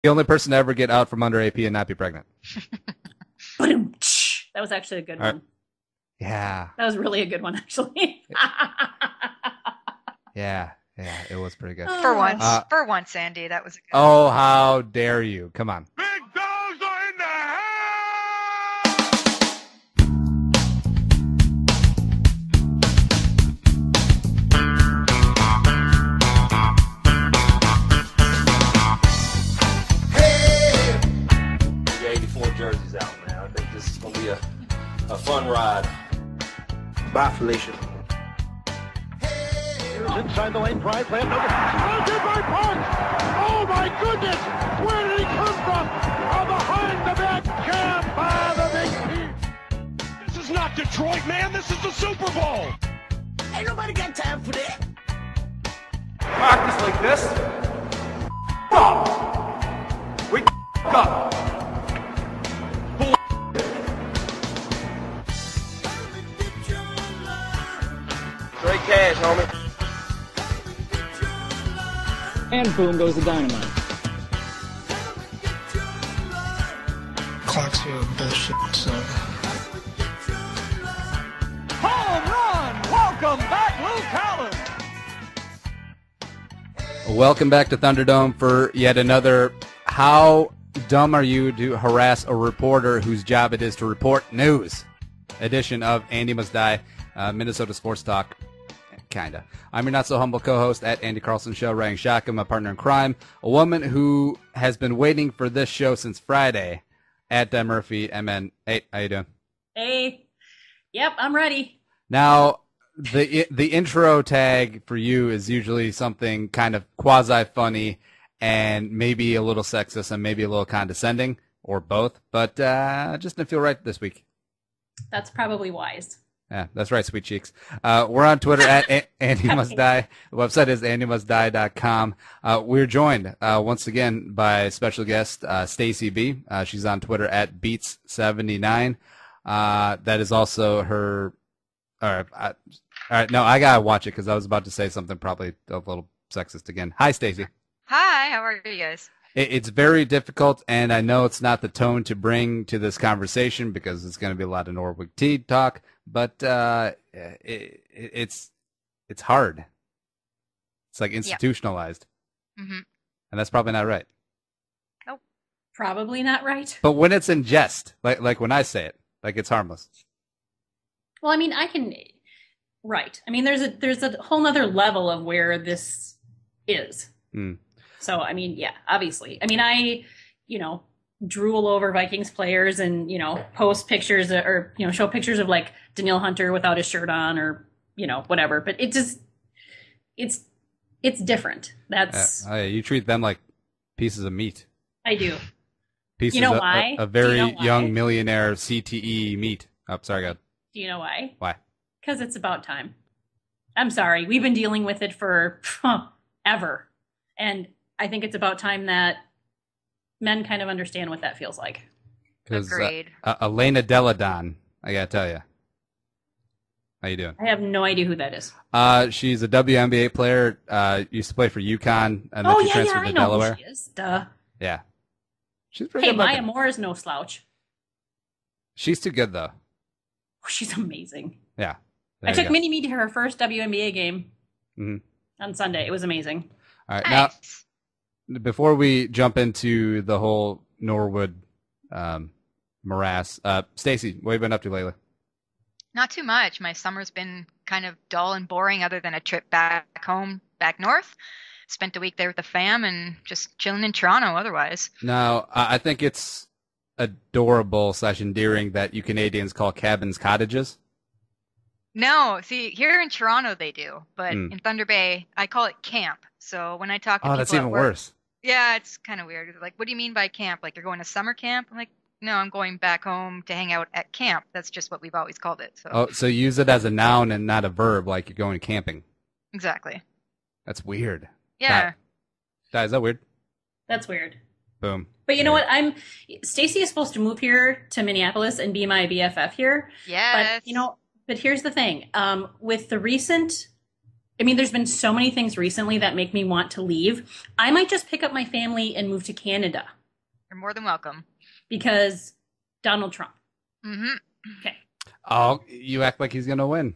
The only person to ever get out from under AP and not be pregnant. That was actually a good one. Yeah. That was really a good one, actually. Yeah, it was pretty good. For once, Andy, that was a good Oh, how dare you. Come on. Big dogs are in the house! Hey! The 84 jerseys out, man. I think this is going to be a fun ride. Bye, Felicia. Inside the lane, Price, left over. Sponsored by Punch! Oh my goodness! Where did he come from? Behind the back jam by the big team. This is not Detroit, man. This is the Super Bowl. Ain't nobody got time for that. Practice like this. Up. We up. Straight cash, homie. And boom goes the dynamite. Clarksville bullshit, so. Home run! Welcome back, Lou Collins! Welcome back to Thunderdome for yet another How Dumb Are You to Harass a Reporter Whose Job It Is to Report News edition of Andy Must Die, Minnesota Sports Talk. Kinda. I'm your not-so-humble co-host at Andy Carlson Show, writing shotgun, my partner in crime, a woman who has been waiting for this show since Friday, at Murphy, MN. Hey, how you doing? Hey. Yep, I'm ready. Now, the intro tag for you is usually something kind of quasi-funny and maybe a little sexist and maybe a little condescending, or both, but just didn't feel right this week. That's probably wise. Yeah, that's right, sweet cheeks. We're on Twitter at Andy Must Die. The website is andymustdie.com. We're joined once again by special guest Stacey B. She's on Twitter at Beats79. That is also her. All right, no, I gotta watch it because I was about to say something probably a little sexist again. Hi, Stacey. Hi, how are you guys? It's very difficult, and I know it's not the tone to bring to this conversation because it's going to be a lot of Norwood Teague talk, but it's hard. It's like institutionalized. Yep. Mm-hmm. And that's probably not right. Nope. Probably not right. But when it's in jest, like when I say it, like it's harmless. Well, I mean, right. I mean, there's a whole nother level of where this is. So, I mean, yeah, obviously. I mean, I drool over Vikings players and, post pictures or, show pictures of like Danielle Hunter without his shirt on or, whatever. But it just, it's different. That's. You treat them like pieces of meat. I do. Pieces why? A very young millionaire CTE meat. Oh, sorry, God. Do you know why? Why? Because it's about time. I'm sorry. We've been dealing with it for ever. And I think it's about time that men kind of understand what that feels like. Agreed. Elena Deladon, I gotta tell you. How you doing? I have no idea who that is. She's a WNBA player. Used to play for UConn, and then she transferred to Delaware. Who she is. Duh. Yeah. She's pretty good. Maya Moore is no slouch. She's too good, though. She's amazing. Yeah. I took Mini-Me to her first WNBA game on Sunday. It was amazing. All right, nice. Now, before we jump into the whole Norwood morass, Stacey, what have you been up to lately? Not too much. My summer's been kind of dull and boring other than a trip back home, back north. Spent a week there with the fam and just chilling in Toronto otherwise. Now, I think it's adorable / endearing that you Canadians call cabins cottages. No, see, here in Toronto they do, but in Thunder Bay, I call it camp. So when I talk to people that's even worse. Yeah, it's kind of weird. Like, what do you mean by camp? Like, you're going to summer camp? I'm like, no, I'm going back home to hang out at camp. That's just what we've always called it. So use it as a noun and not a verb, like you're going camping. Exactly. That's weird. Yeah. Is that weird? That's weird. Boom. But you know what? Stacey is supposed to move here to Minneapolis and be my BFF here. Yes. But, but here's the thing. With the recent I mean, there's been so many things recently that make me want to leave. I might just pick up my family and move to Canada. You're more than welcome. Because Donald Trump. Mm-hmm. Okay. Oh, you act like he's going to win.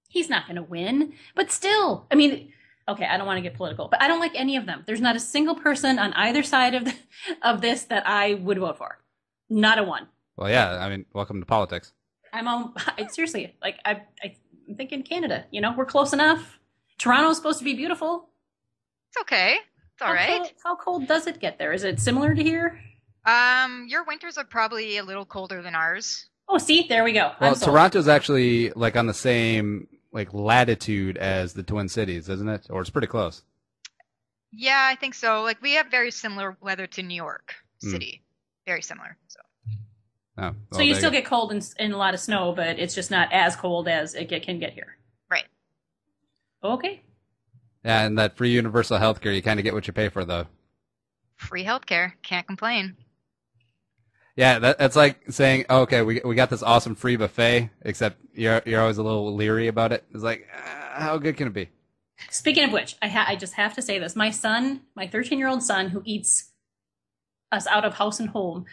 He's not going to win. But still, I mean, okay, I don't want to get political, but I don't like any of them. There's not a single person on either side of this that I would vote for. Not a one. Well, yeah, I mean, welcome to politics. Seriously, like, I'm thinking Canada. You know, we're close enough. Toronto's supposed to be beautiful. It's okay. It's all right. How cold does it get there? Is it similar to here? Your winters are probably a little colder than ours. Oh, see, there we go. Well, Toronto's actually like on the same like latitude as the Twin Cities, isn't it? Or it's pretty close. Yeah, I think so. Like we have very similar weather to New York City. Very similar. So. Oh, well, so you still get cold and a lot of snow, but it's just not as cold as it can get here. Right. Okay. Yeah, and that free universal health care, you kind of get what you pay for, though. Free healthcare. Can't complain. Yeah, that's like saying, oh, okay, we got this awesome free buffet, except you're always a little leery about it. It's like, how good can it be? Speaking of which, I just have to say this. My son, my 13-year-old son, who eats us out of house and home,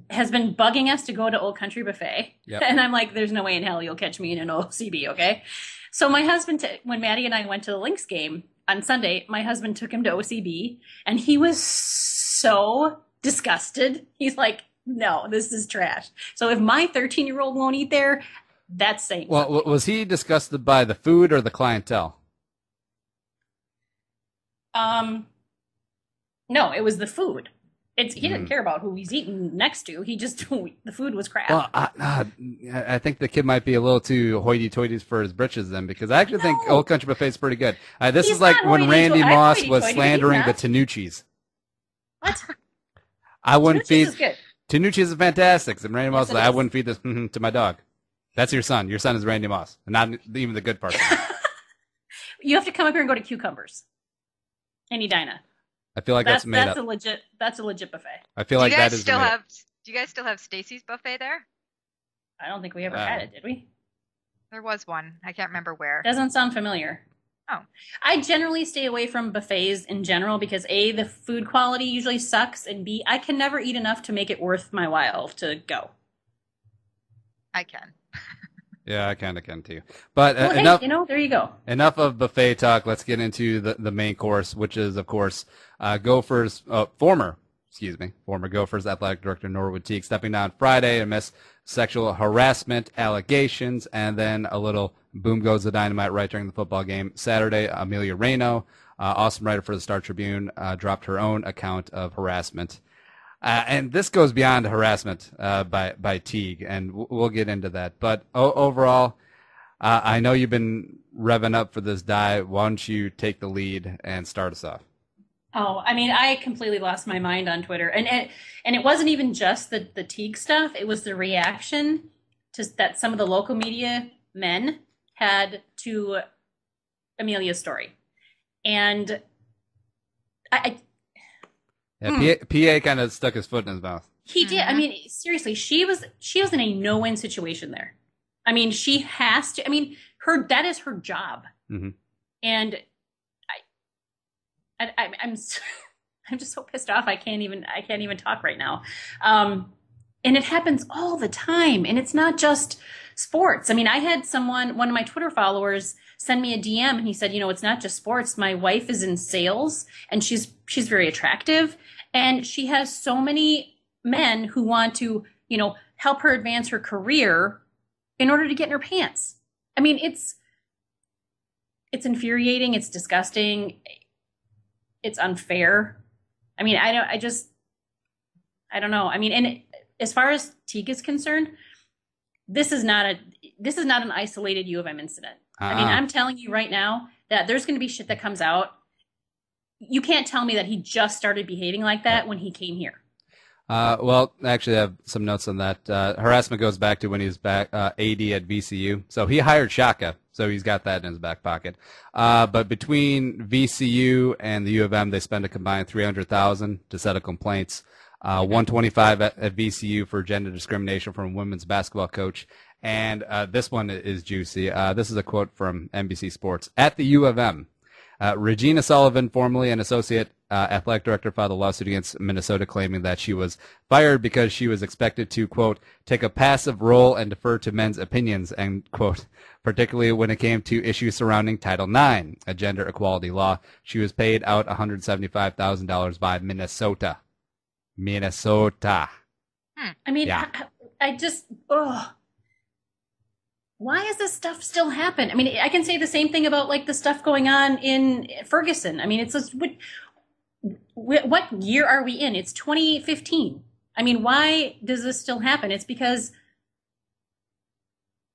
has been bugging us to go to Old Country Buffet. Yep. And I'm like, there's no way in hell you'll catch me in an OCB, okay? So my husband, when Maddie and I went to the Lynx game on Sunday, my husband took him to OCB, and he was so disgusted. He's like, no, this is trash. So if my 13-year-old won't eat there, that's saying Well, something. Was he disgusted by the food or the clientele? No, it was the food. He didn't care about who he's eating next to. He just, the food was crap. Well, I think the kid might be a little too hoity-toity for his britches then, because I actually think Old Country Buffet is pretty good. This is like when Randy Moss was slandering the Tanucci's. What? I wouldn't feed. Is good. Tanucci's is fantastic. And Randy Moss, I wouldn't feed this to my dog. That's your son. Your son is Randy Moss, and not even the good part. You have to come up here and go to Cucumbers and Edina. I feel like that's made up. That's a legit buffet. I feel like that is do you guys still have Stacey's buffet there? I don't think we ever had it, did we? There was one. I can't remember where. Doesn't sound familiar. Oh. I generally stay away from buffets in general because A, the food quality usually sucks, and B, I can never eat enough to make it worth my while to go. I can. Yeah, I kind of can too. But hey, there you go. Enough of buffet talk. Let's get into the main course, which is, of course, Gophers, former Gophers athletic director Norwood Teague stepping down Friday amidst sexual harassment allegations, and then a little boom goes the dynamite right during the football game Saturday. Amelia Rayno, awesome writer for the Star Tribune, dropped her own account of harassment. And this goes beyond harassment by Teague, and we'll get into that. But overall, I know you've been revving up for this dive. Why don't you take the lead and start us off? Oh, I mean, I completely lost my mind on Twitter. And it wasn't even just the Teague stuff. It was the reaction that some of the local media men had to Amelia's story. And PA kind of stuck his foot in his mouth. He did. I mean, seriously, she was in a no-win situation there. I mean, she has to. I mean, that is her job. Mm-hmm. And I'm just so pissed off. I can't even talk right now. And it happens all the time. And it's not just sports. I mean, I had one of my Twitter followers send me a DM, and he said, it's not just sports. My wife is in sales, and she's very attractive, and she has so many men who want to, help her advance her career in order to get in her pants. I mean, it's infuriating. It's disgusting. It's unfair. I mean, I don't know. I mean, and as far as Teague is concerned, this is not an isolated U of M incident. I mean, I'm telling you right now that there's going to be shit that comes out. You can't tell me that he just started behaving like that when he came here. Well, actually, I have some notes on that. Harassment goes back to when he was back AD at VCU. So he hired Shaka, so he's got that in his back pocket. But between VCU and the U of M, they spent a combined $300,000 to settle complaints. $125 at VCU for gender discrimination from a women's basketball coach, And this one is juicy. This is a quote from NBC Sports. At the U of M, Regina Sullivan, formerly an associate athletic director, filed a lawsuit against Minnesota claiming that she was fired because she was expected to, quote, take a passive role and defer to men's opinions, end quote, particularly when it came to issues surrounding Title IX, a gender equality law. She was paid out $175,000 by Minnesota. Minnesota. I mean, Yeah. I just, ugh. Why is this stuff still happen? I mean, I can say the same thing about like the stuff going on in Ferguson. I mean, it's just, what year are we in? It's 2015. I mean, why does this still happen? It's because,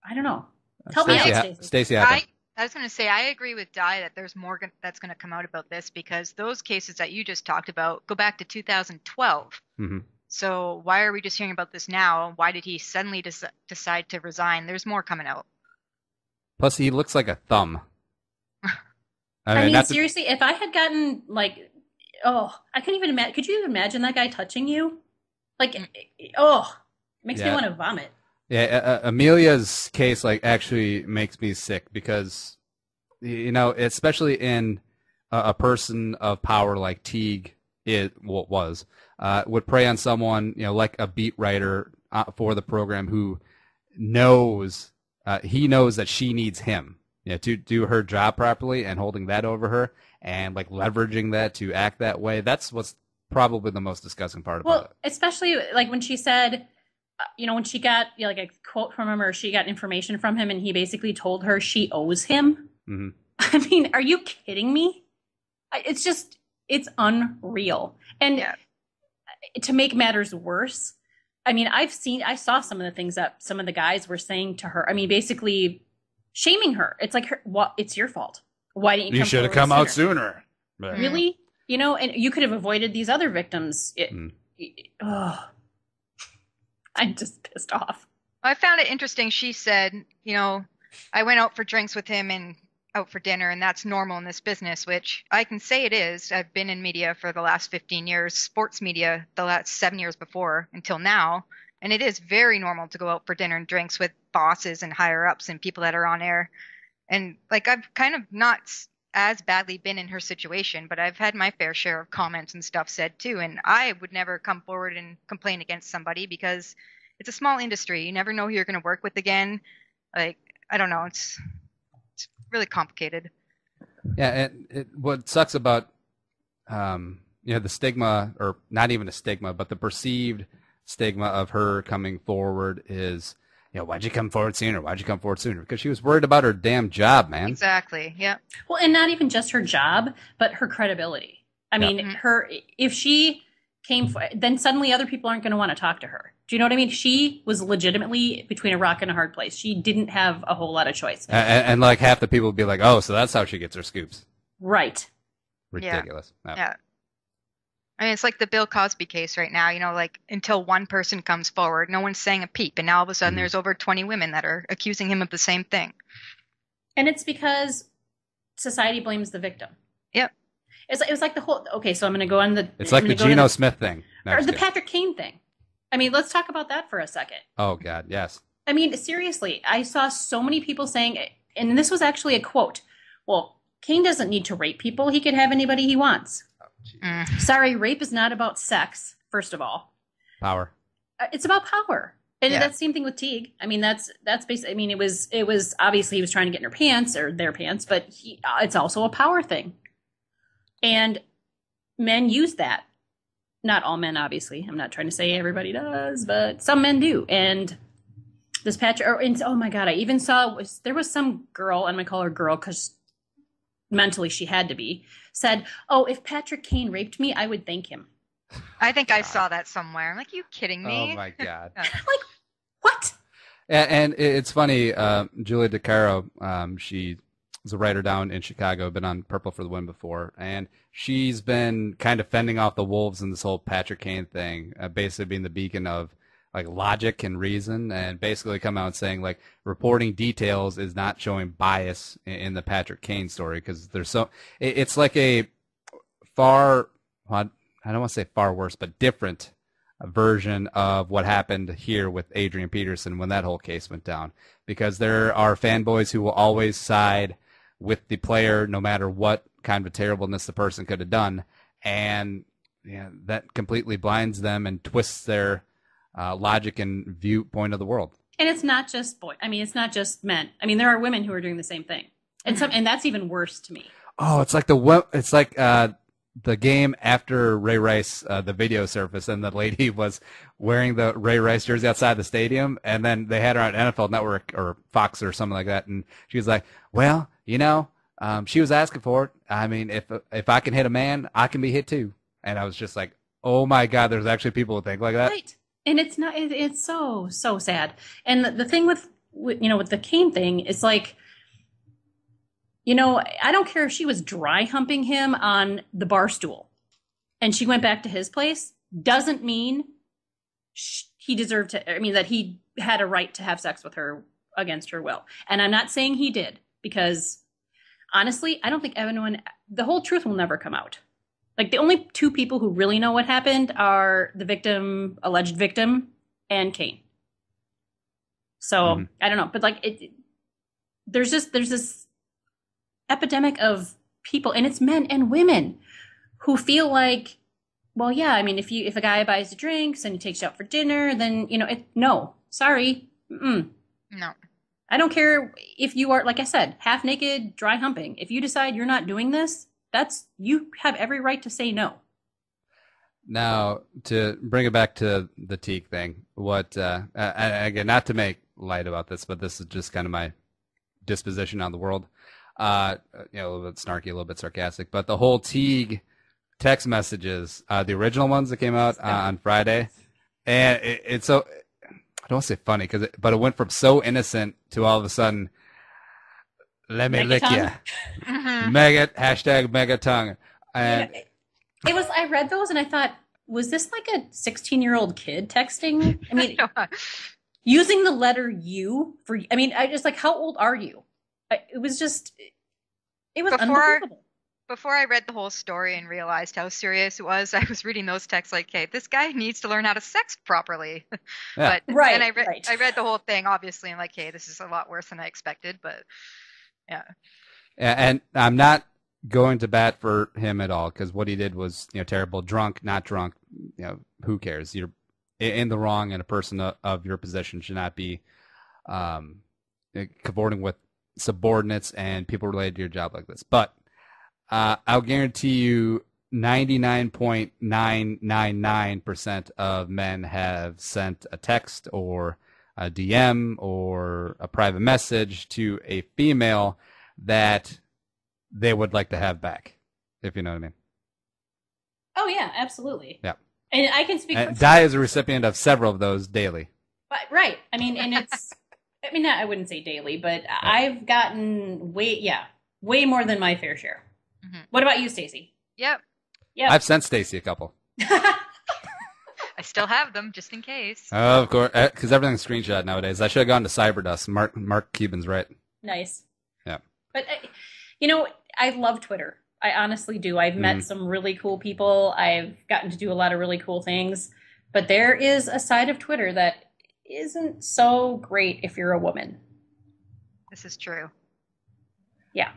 I don't know. Help me out, Stacey. Stacey, I was going to say, I agree with Di that there's more that's going to come out about this because those cases that you just talked about go back to 2012. Mm-hmm. So why are we just hearing about this now? Why did he suddenly decide to resign? There's more coming out. Plus, he looks like a thumb. I mean, seriously, if I had gotten like, I couldn't even imagine. Could you even imagine that guy touching you? Like, it makes me want to vomit. Yeah, Amelia's case like actually makes me sick because, you know, especially in a person of power like Teague was, would prey on someone, you know, like a beat writer for the program who knows that she needs him, you know, to do her job properly, and holding that over her and like leveraging that to act that way. That's what's probably the most disgusting part about it. Well, especially like when she said, you know, when she got like a quote from him, or she got information from him, and he basically told her she owes him. Mm-hmm. I mean, are you kidding me? It's unreal. And to make matters worse, I mean, I saw some of the things that some of the guys were saying to her. I mean, basically shaming her. It's like, it's your fault. Why didn't you come You should have come out sooner. Really? You know, and you could have avoided these other victims. I'm just pissed off. I found it interesting. She said, you know, I went out for drinks with him and out for dinner, and that's normal in this business, which I can say it is. I've been in media for the last 15 years, sports media the last 7 years before until now, and it is very normal to go out for dinner and drinks with bosses and higher ups and people that are on air. And like, I've kind of not as badly been in her situation, but I've had my fair share of comments and stuff said too, and I would never come forward and complain against somebody because it's a small industry. You never know who you're going to work with again. Like, I don't know. It's really complicated. Yeah, and what sucks about you know, the stigma, or not even a stigma, but the perceived stigma of her coming forward is, you know, why'd you come forward sooner? Why'd you come forward sooner? Because she was worried about her damn job, man. Exactly. Yeah. Well, and not even just her job, but her credibility. I mean, if she came, then suddenly other people aren't going to want to talk to her. Do you know what I mean? She was legitimately between a rock and a hard place. She didn't have a whole lot of choice. And like half the people would be like, oh, so that's how she gets her scoops. Right. Ridiculous. Yeah. I mean, it's like the Bill Cosby case right now, you know, like until one person comes forward, no one's saying a peep. And now all of a sudden there's over 20 women that are accusing him of the same thing. And it's because society blames the victim. Yep. It was like the whole, okay, so I'm going to go on the... It's like the Geno Smith thing. No, or the Patrick Kane thing. I mean, let's talk about that for a second. Oh, God, yes. I mean, seriously, I saw so many people saying, and this was actually a quote, well, Kane doesn't need to rape people. He could have anybody he wants. Oh, sorry, rape is not about sex, first of all. Power. It's about power. And that's the same thing with Teague. I mean, that's basically, I mean, it was obviously he was trying to get in her pants, or their pants, but it's also a power thing. And men use that. Not all men, obviously. I'm not trying to say everybody does, but some men do. And this oh my God, I even saw, there was some girl, I'm going to call her girl because mentally she had to be, said, oh, if Patrick Kane raped me, I would thank him. I think I saw that somewhere. I'm like, you kidding me? Oh my God. Like, what? And it's funny, Julia DeCaro, she was a writer down in Chicago, been on Purple for the Win before, and she's been kind of fending off the wolves in this whole Patrick Kane thing, basically being the beacon of like logic and reason, and basically come out saying like reporting details is not showing bias in the Patrick Kane story, because there's it's like a I don't want to say far worse, but different version of what happened here with Adrian Peterson when that whole case went down, because there are fanboys who will always side with the player no matter what kind of terribleness the person could have done, and that completely blinds them and twists their logic and viewpoint of the world. And it's not just it's not just men. I mean, there are women who are doing the same thing, and and that's even worse to me. Oh, it's like the game after Ray Rice, the video surfaced, and the lady was wearing the Ray Rice jersey outside the stadium, and then they had her on NFL Network or Fox or something like that, and she was like, well, she was asking for it. I mean, if I can hit a man, I can be hit too. And I was just like, oh my God, there's actually people who think like that. Right. And it's so sad. And the thing with the Kane thing, it's like, I don't care if she was dry humping him on the bar stool and she went back to his place, doesn't mean he deserved to, that he had a right to have sex with her against her will. And I'm not saying he did, because honestly, I don't think the whole truth will never come out. Like, the only two people who really know what happened are the alleged victim, and Kane. So I don't know, but there's this epidemic of people, and it's men and women, who feel like, well, yeah, I mean, if a guy buys you drinks and he takes you out for dinner, then no, sorry, no. I don't care if you are, like I said, half naked, dry humping. If you decide you're not doing this, you have every right to say no. Now, to bring it back to the Teague thing, again, not to make light about this, but this is just kind of my disposition on the world. A little bit snarky, a little bit sarcastic, but the whole Teague text messages, the original ones that came out on Friday, and it's so, I don't want to say funny, but it went from so innocent to all of a sudden, let me lick you. Hashtag megatongue. And I read those and I thought, was this like a 16-year-old kid texting? I mean, using the letter U for, I just like, how old are you? It was unbelievable. Before I read the whole story and realized how serious it was, I was reading those texts like, hey, this guy needs to learn how to sex properly. Yeah. And I read the whole thing, obviously, and like, hey, this is a lot worse than I expected, but yeah. And I'm not going to bat for him at all, because what he did was, terrible. Drunk, not drunk, who cares? You're in the wrong, and a person of your position should not be cavorting with subordinates and people related to your job like this. But I'll guarantee you 99.999% of men have sent a text or a DM or a private message to a female that they would like to have back, if you know what I mean. Oh, yeah, absolutely. Yeah. And I can speak for Di is a recipient of several of those daily. But, right. And it's, I wouldn't say daily, but yeah. I've gotten way more than my fair share. Mm-hmm. What about you, Stacey? Yep. I've sent Stacey a couple. I still have them, just in case. Oh, of course, because everything's screenshot nowadays. I should have gone to Cyberdust. Mark Cuban's right. Nice. Yeah. But, I love Twitter. I honestly do. I've met some really cool people. I've gotten to do a lot of really cool things. But there is a side of Twitter that isn't so great if you're a woman. This is true. Yeah.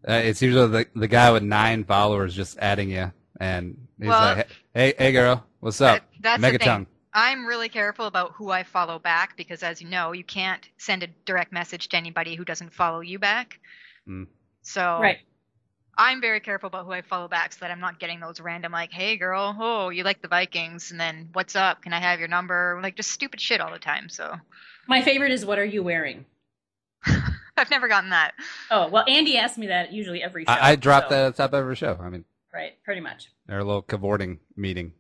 It's usually the guy with 9 followers just adding you, and he's like, "Hey, girl, what's up?" That's the thing. I'm really careful about who I follow back, because, as you know, you can't send a direct message to anybody who doesn't follow you back. So right. I'm very careful about who I follow back, so that I'm not getting those random like, "Hey, girl, oh, you like the Vikings," and then, "What's up? Can I have your number?" Like, just stupid shit all the time. So my favorite is, "What are you wearing?" I've never gotten that. Oh, well, Andy asks me that usually every show. I drop that at the top of every show. Right, pretty much. Our little cavorting meeting.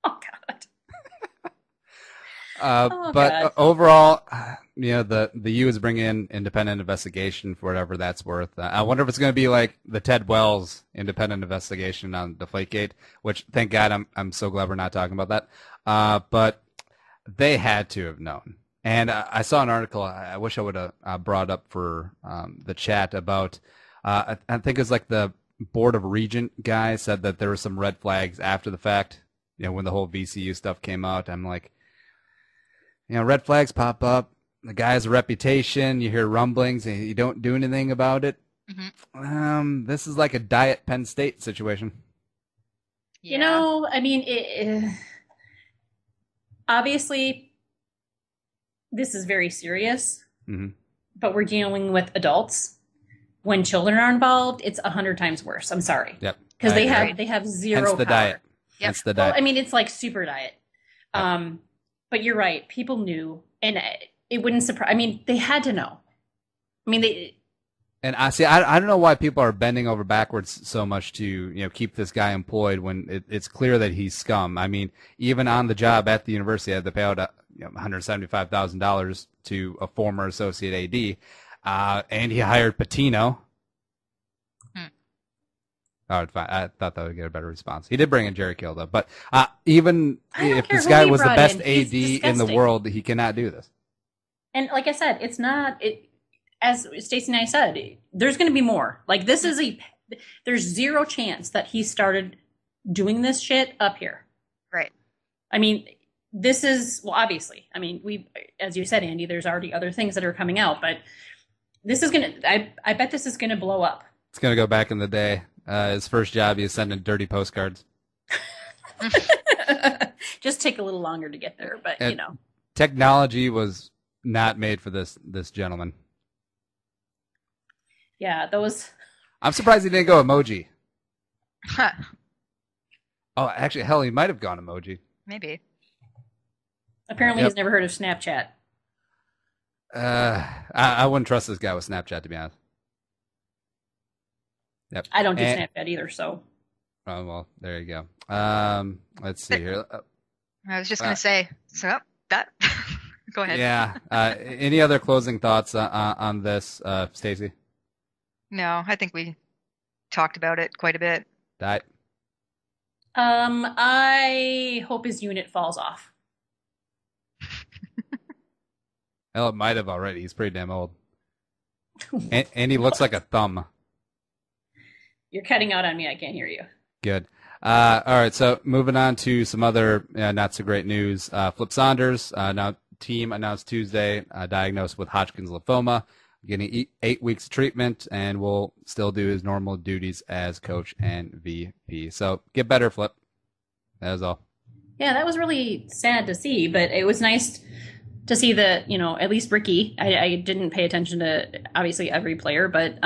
Oh, God. But overall, the U is bringing in independent investigation for whatever that's worth. I wonder if it's going to be like the Ted Wells independent investigation on Deflategate, which, thank God, I'm so glad we're not talking about that. But they had to have known. And I saw an article, I wish I would have brought up for the chat about, I think it was like the Board of Regent guy said that there were some red flags after the fact, when the whole VCU stuff came out, I'm like, red flags pop up. The guy has a reputation. You hear rumblings, and you don't do anything about it. Mm-hmm. This is like a Diet Penn State situation. Yeah. I mean, obviously, this is very serious, but we're dealing with adults. When children are involved, it's 100 times worse. I'm sorry. Yep. Because they have zero Hence the power. diet. Yep. Hence the diet. Well, I mean, it's like super diet. Yep. But you're right. People knew, and it wouldn't surprise. I mean, they had to know. I mean, they. And I see. I don't know why people are bending over backwards so much to keep this guy employed when it's clear that he's scum. I mean, even on the job at the university, I had to pay out $175,000 to a former associate AD, and he hired Patino. Oh, fine. I thought that would get a better response. He did bring in Jerry Kill, though. But even if this guy was the best AD in the world, he cannot do this. And like I said, it's not. As Stacey and I said, there's going to be more. Like this is there's zero chance that he started doing this shit up here. Right. I mean, this is obviously. I mean, as you said, Andy, there's already other things that are coming out, but this is gonna. I bet this is gonna blow up. It's gonna go back in the day. His first job, he was sending dirty postcards. Just take a little longer to get there, but technology was not made for this gentleman. Yeah, those. I'm surprised he didn't go emoji. Oh, actually, hell, he might have gone emoji. Maybe. Apparently, he's never heard of Snapchat. I wouldn't trust this guy with Snapchat, to be honest. Yep. I don't do Snapchat either, so. Oh, well, there you go. Let's see here. I was just going to say, so that. Go ahead. Yeah. Any other closing thoughts on this, Stacey? No, I think we talked about it quite a bit. I hope his unit falls off. Well, it might have already. He's pretty damn old. and he looks like a thumb. You're cutting out on me. I can't hear you. Good. All right, so moving on to some other not so great news. Flip Saunders, now team announced Tuesday, diagnosed with Hodgkin's lymphoma, getting 8 weeks of treatment, and will still do his normal duties as coach and VP. So get better, Flip. That was all. Yeah, that was really sad to see, but it was nice to see that, at least Ricky, I didn't pay attention to obviously every player, but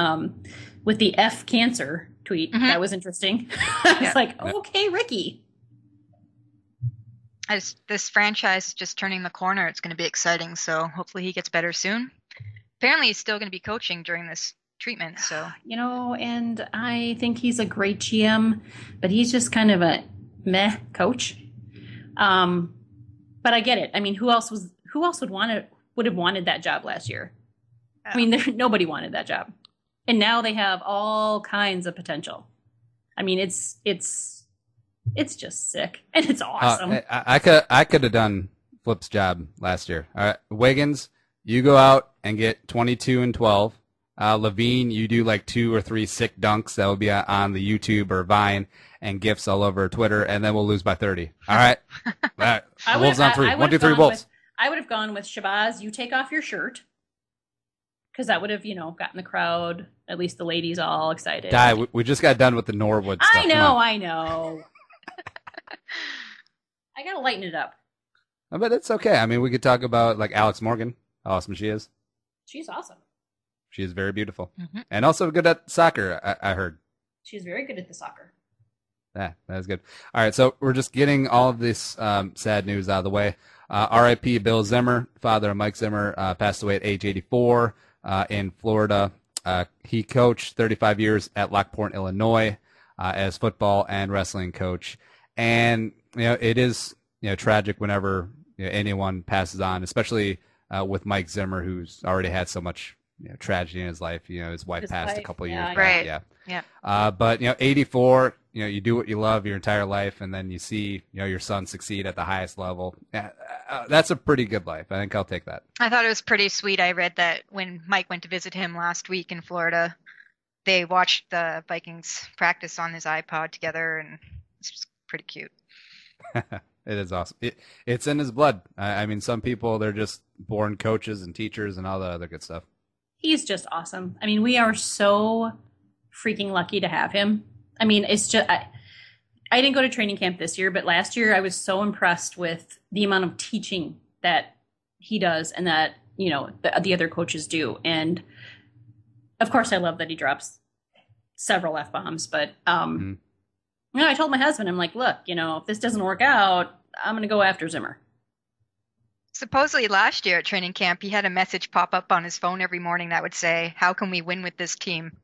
with the F cancer tweet, that was interesting. I was like, okay, Ricky. This franchise just turning the corner. It's going to be exciting, so hopefully he gets better soon. Apparently he's still going to be coaching during this treatment, so. And I think he's a great GM, but he's just kind of a meh coach. But I get it. I mean, who else would have wanted that job last year? Oh. I mean, nobody wanted that job. And now they have all kinds of potential. I mean, it's just sick, and it's awesome. I could have done Flip's job last year. All right, Wiggins, you go out and get 22 and 12. Levine, you do like 2 or 3 sick dunks that will be on the YouTube or Vine and GIFs all over Twitter, and then we'll lose by 30. All right, all right. Wolves on 3. 1, 2, 3, Wolves. I would have gone with Shabazz. You take off your shirt. Because that would have, gotten the crowd, at least the ladies, all excited. We just got done with the Norwood stuff. I know. I got to lighten it up. But it's okay. I mean, we could talk about, like, Alex Morgan, how awesome she is. She's awesome. She is very beautiful. Mm-hmm. And also good at soccer, I heard. She's very good at the soccer. Yeah, that is good. All right, so we're just getting all of this sad news out of the way. R.I.P. Bill Zimmer, father of Mike Zimmer, passed away at age 84. In Florida. He coached 35 years at Lockport, Illinois, as football and wrestling coach. And, it is, tragic whenever anyone passes on, especially with Mike Zimmer, who's already had so much tragedy in his life. His wife passed a couple of years back. Yeah. But 84, you do what you love your entire life, and then you see, your son succeed at the highest level. That's a pretty good life. I think I'll take that. I thought it was pretty sweet. I read that when Mike went to visit him last week in Florida, they watched the Vikings practice on his iPod together, and it's just pretty cute. It is awesome. It's in his blood. I mean, some people, they're just born coaches and teachers and all that other good stuff. He's just awesome. I mean, we are so freaking lucky to have him. I mean, it's just, I didn't go to training camp this year, but last year I was so impressed with the amount of teaching that he does and that, you know, the other coaches do. And of course, I love that he drops several F-bombs, but, you know, I told my husband, I'm like, look, you know, if this doesn't work out, I'm going to go after Zimmer. Supposedly last year at training camp, he had a message pop up on his phone every morning that would say, "How can we win with this team?"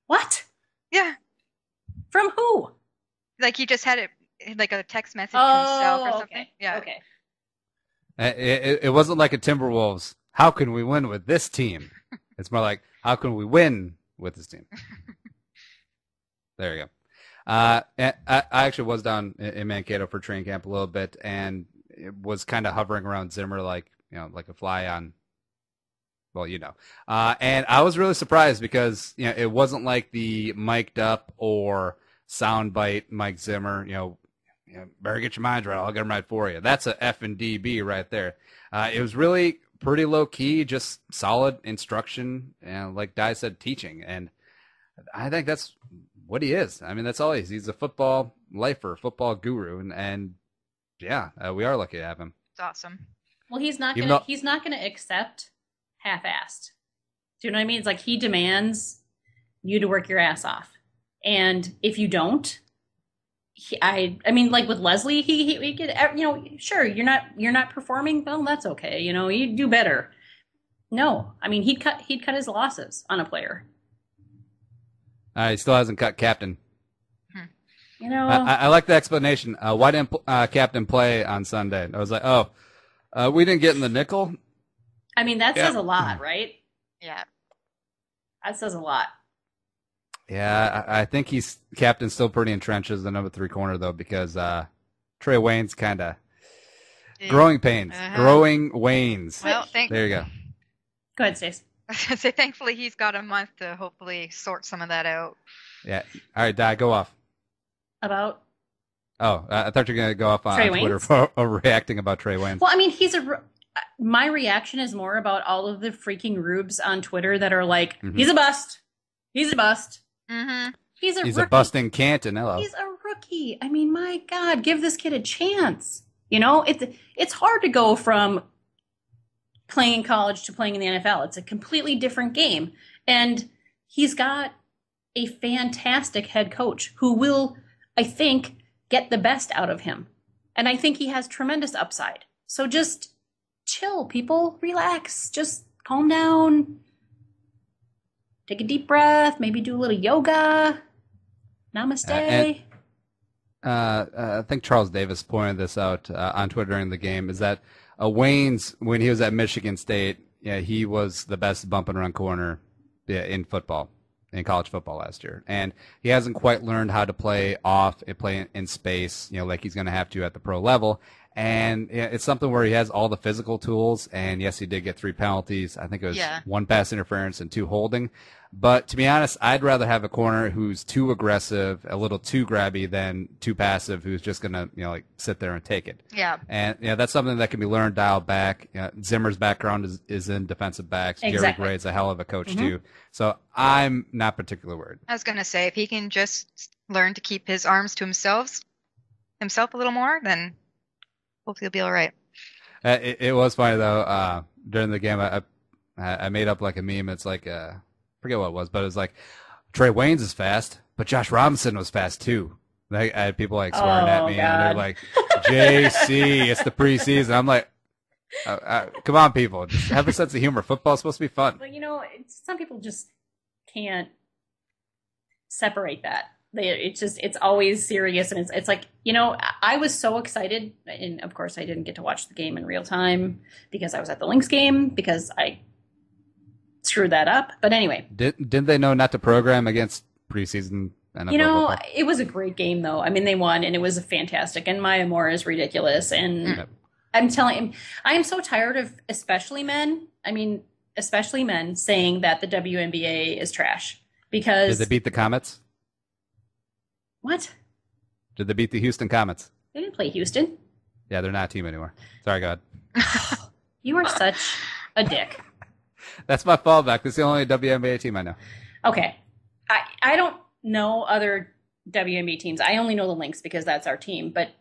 What? Yeah. From who? Like he just had it like a text message to himself or something. Okay. Yeah. Okay. It wasn't like a Timberwolves. How can we win with this team? It's more like, how can we win with this team? There you go. I actually was down in Mankato for training camp a little bit, and it was kind of hovering around Zimmer like, you know, like a fly on, well, you know. And I was really surprised because, you know, it wasn't like the mic'd up or soundbite Mike Zimmer, you know, better get your minds right. I'll get them right for you. That's a F and DB right there. It was really pretty low key, just solid instruction, and like Di said, teaching. And I think that's what he is. I mean, that's all he is. He's a football lifer, football guru, and yeah, we are lucky to have him. It's awesome. Well, he's not gonna accept half-assed. Do you know what I mean? It's like he demands you to work your ass off, and if you don't, I mean, like with Leslie, he could, you know, sure, you're not performing. Well, that's okay. You know, you do better. No, I mean, he'd cut his losses on a player. He still hasn't cut captain. You know, I like the explanation. Why didn't captain play on Sunday? I was like, we didn't get in the nickel. I mean, that says a lot, right? Yeah. That says a lot. Yeah, I think captain's still pretty entrenched as the number 3 corner, though, because Trey Wayne's kind of growing pains. Growing Waynes. Well, there you go. Go ahead, Stace. I was going to say, thankfully, he's got a month to hopefully sort some of that out. Yeah. All right, Di, go off. About? Oh, I thought you were going to go off on Trey Twitter Waynes? for reacting about Trey Waynes. Well, I mean, my reaction is more about all of the freaking rubes on Twitter that are like, he's a bust. He's a bust. Mm-hmm. He's a busting Canton. Hello. He's a rookie. I mean, my God, give this kid a chance. You know, it's hard to go from playing in college to playing in the NFL. It's a completely different game. And he's got a fantastic head coach who will, I think, get the best out of him. And I think he has tremendous upside. So just chill, people. Relax. Just calm down. Take a deep breath. Maybe do a little yoga. Namaste. I think Charles Davis pointed this out on Twitter during the game, is that Waynes, when he was at Michigan State, he was the best bump and run corner in football, in college football last year. And he hasn't quite learned how to play off and play in space, like he's going to have to at the pro level. And it's something where he has all the physical tools. And yes, he did get 3 penalties. I think it was 1 pass interference and 2 holding. But to be honest, I'd rather have a corner who's too aggressive, a little too grabby, than too passive, who's just going to, like sit there and take it. Yeah. And that's something that can be learned, dialed back. Zimmer's background is in defensive backs. Exactly. Jerry Gray's a hell of a coach too. So I'm not particularly worried. I was going to say, if he can just learn to keep his arms to himself a little more, then hopefully he'll be all right. It was funny though. During the game, I made up like a meme. It's like forget what it was, but it was like Trey Waynes is fast, but Josh Robinson was fast too. I had people like swearing at me, and they're like, "JC, it's the preseason." I'm like, "Come on, people, just have a sense of humor. Football's supposed to be fun." Well, some people just can't separate that. It's always serious, and it's like, I was so excited, and of course I didn't get to watch the game in real time because I was at the Lynx game because I screwed that up. But anyway, didn't they know not to program against preseason NFL football? It was a great game though. I mean, they won, and it was fantastic. And Maya Moore is ridiculous, and I'm telling him, I am so tired of especially men saying that the WNBA is trash because did they beat the Comets? What? Did they beat the Houston Comets? They didn't play Houston. Yeah, they're not a team anymore. Sorry, God. You are such a dick. That's my fallback. This is the only WNBA team I know. Okay. I don't know other WNBA teams. I only know the Lynx because that's our team. But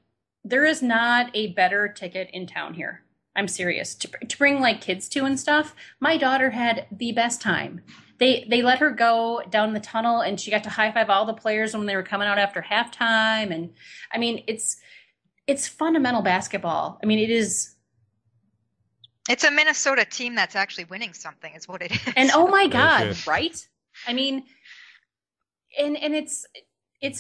there is not a better ticket in town here. I'm serious. To bring like kids to and stuff. My daughter had the best time. They let her go down the tunnel and she got to high five all the players when they were coming out after halftime. And I mean, it's fundamental basketball. I mean, it is. It's a Minnesota team that's actually winning something, is what it is. And oh my God, right? I mean, and it's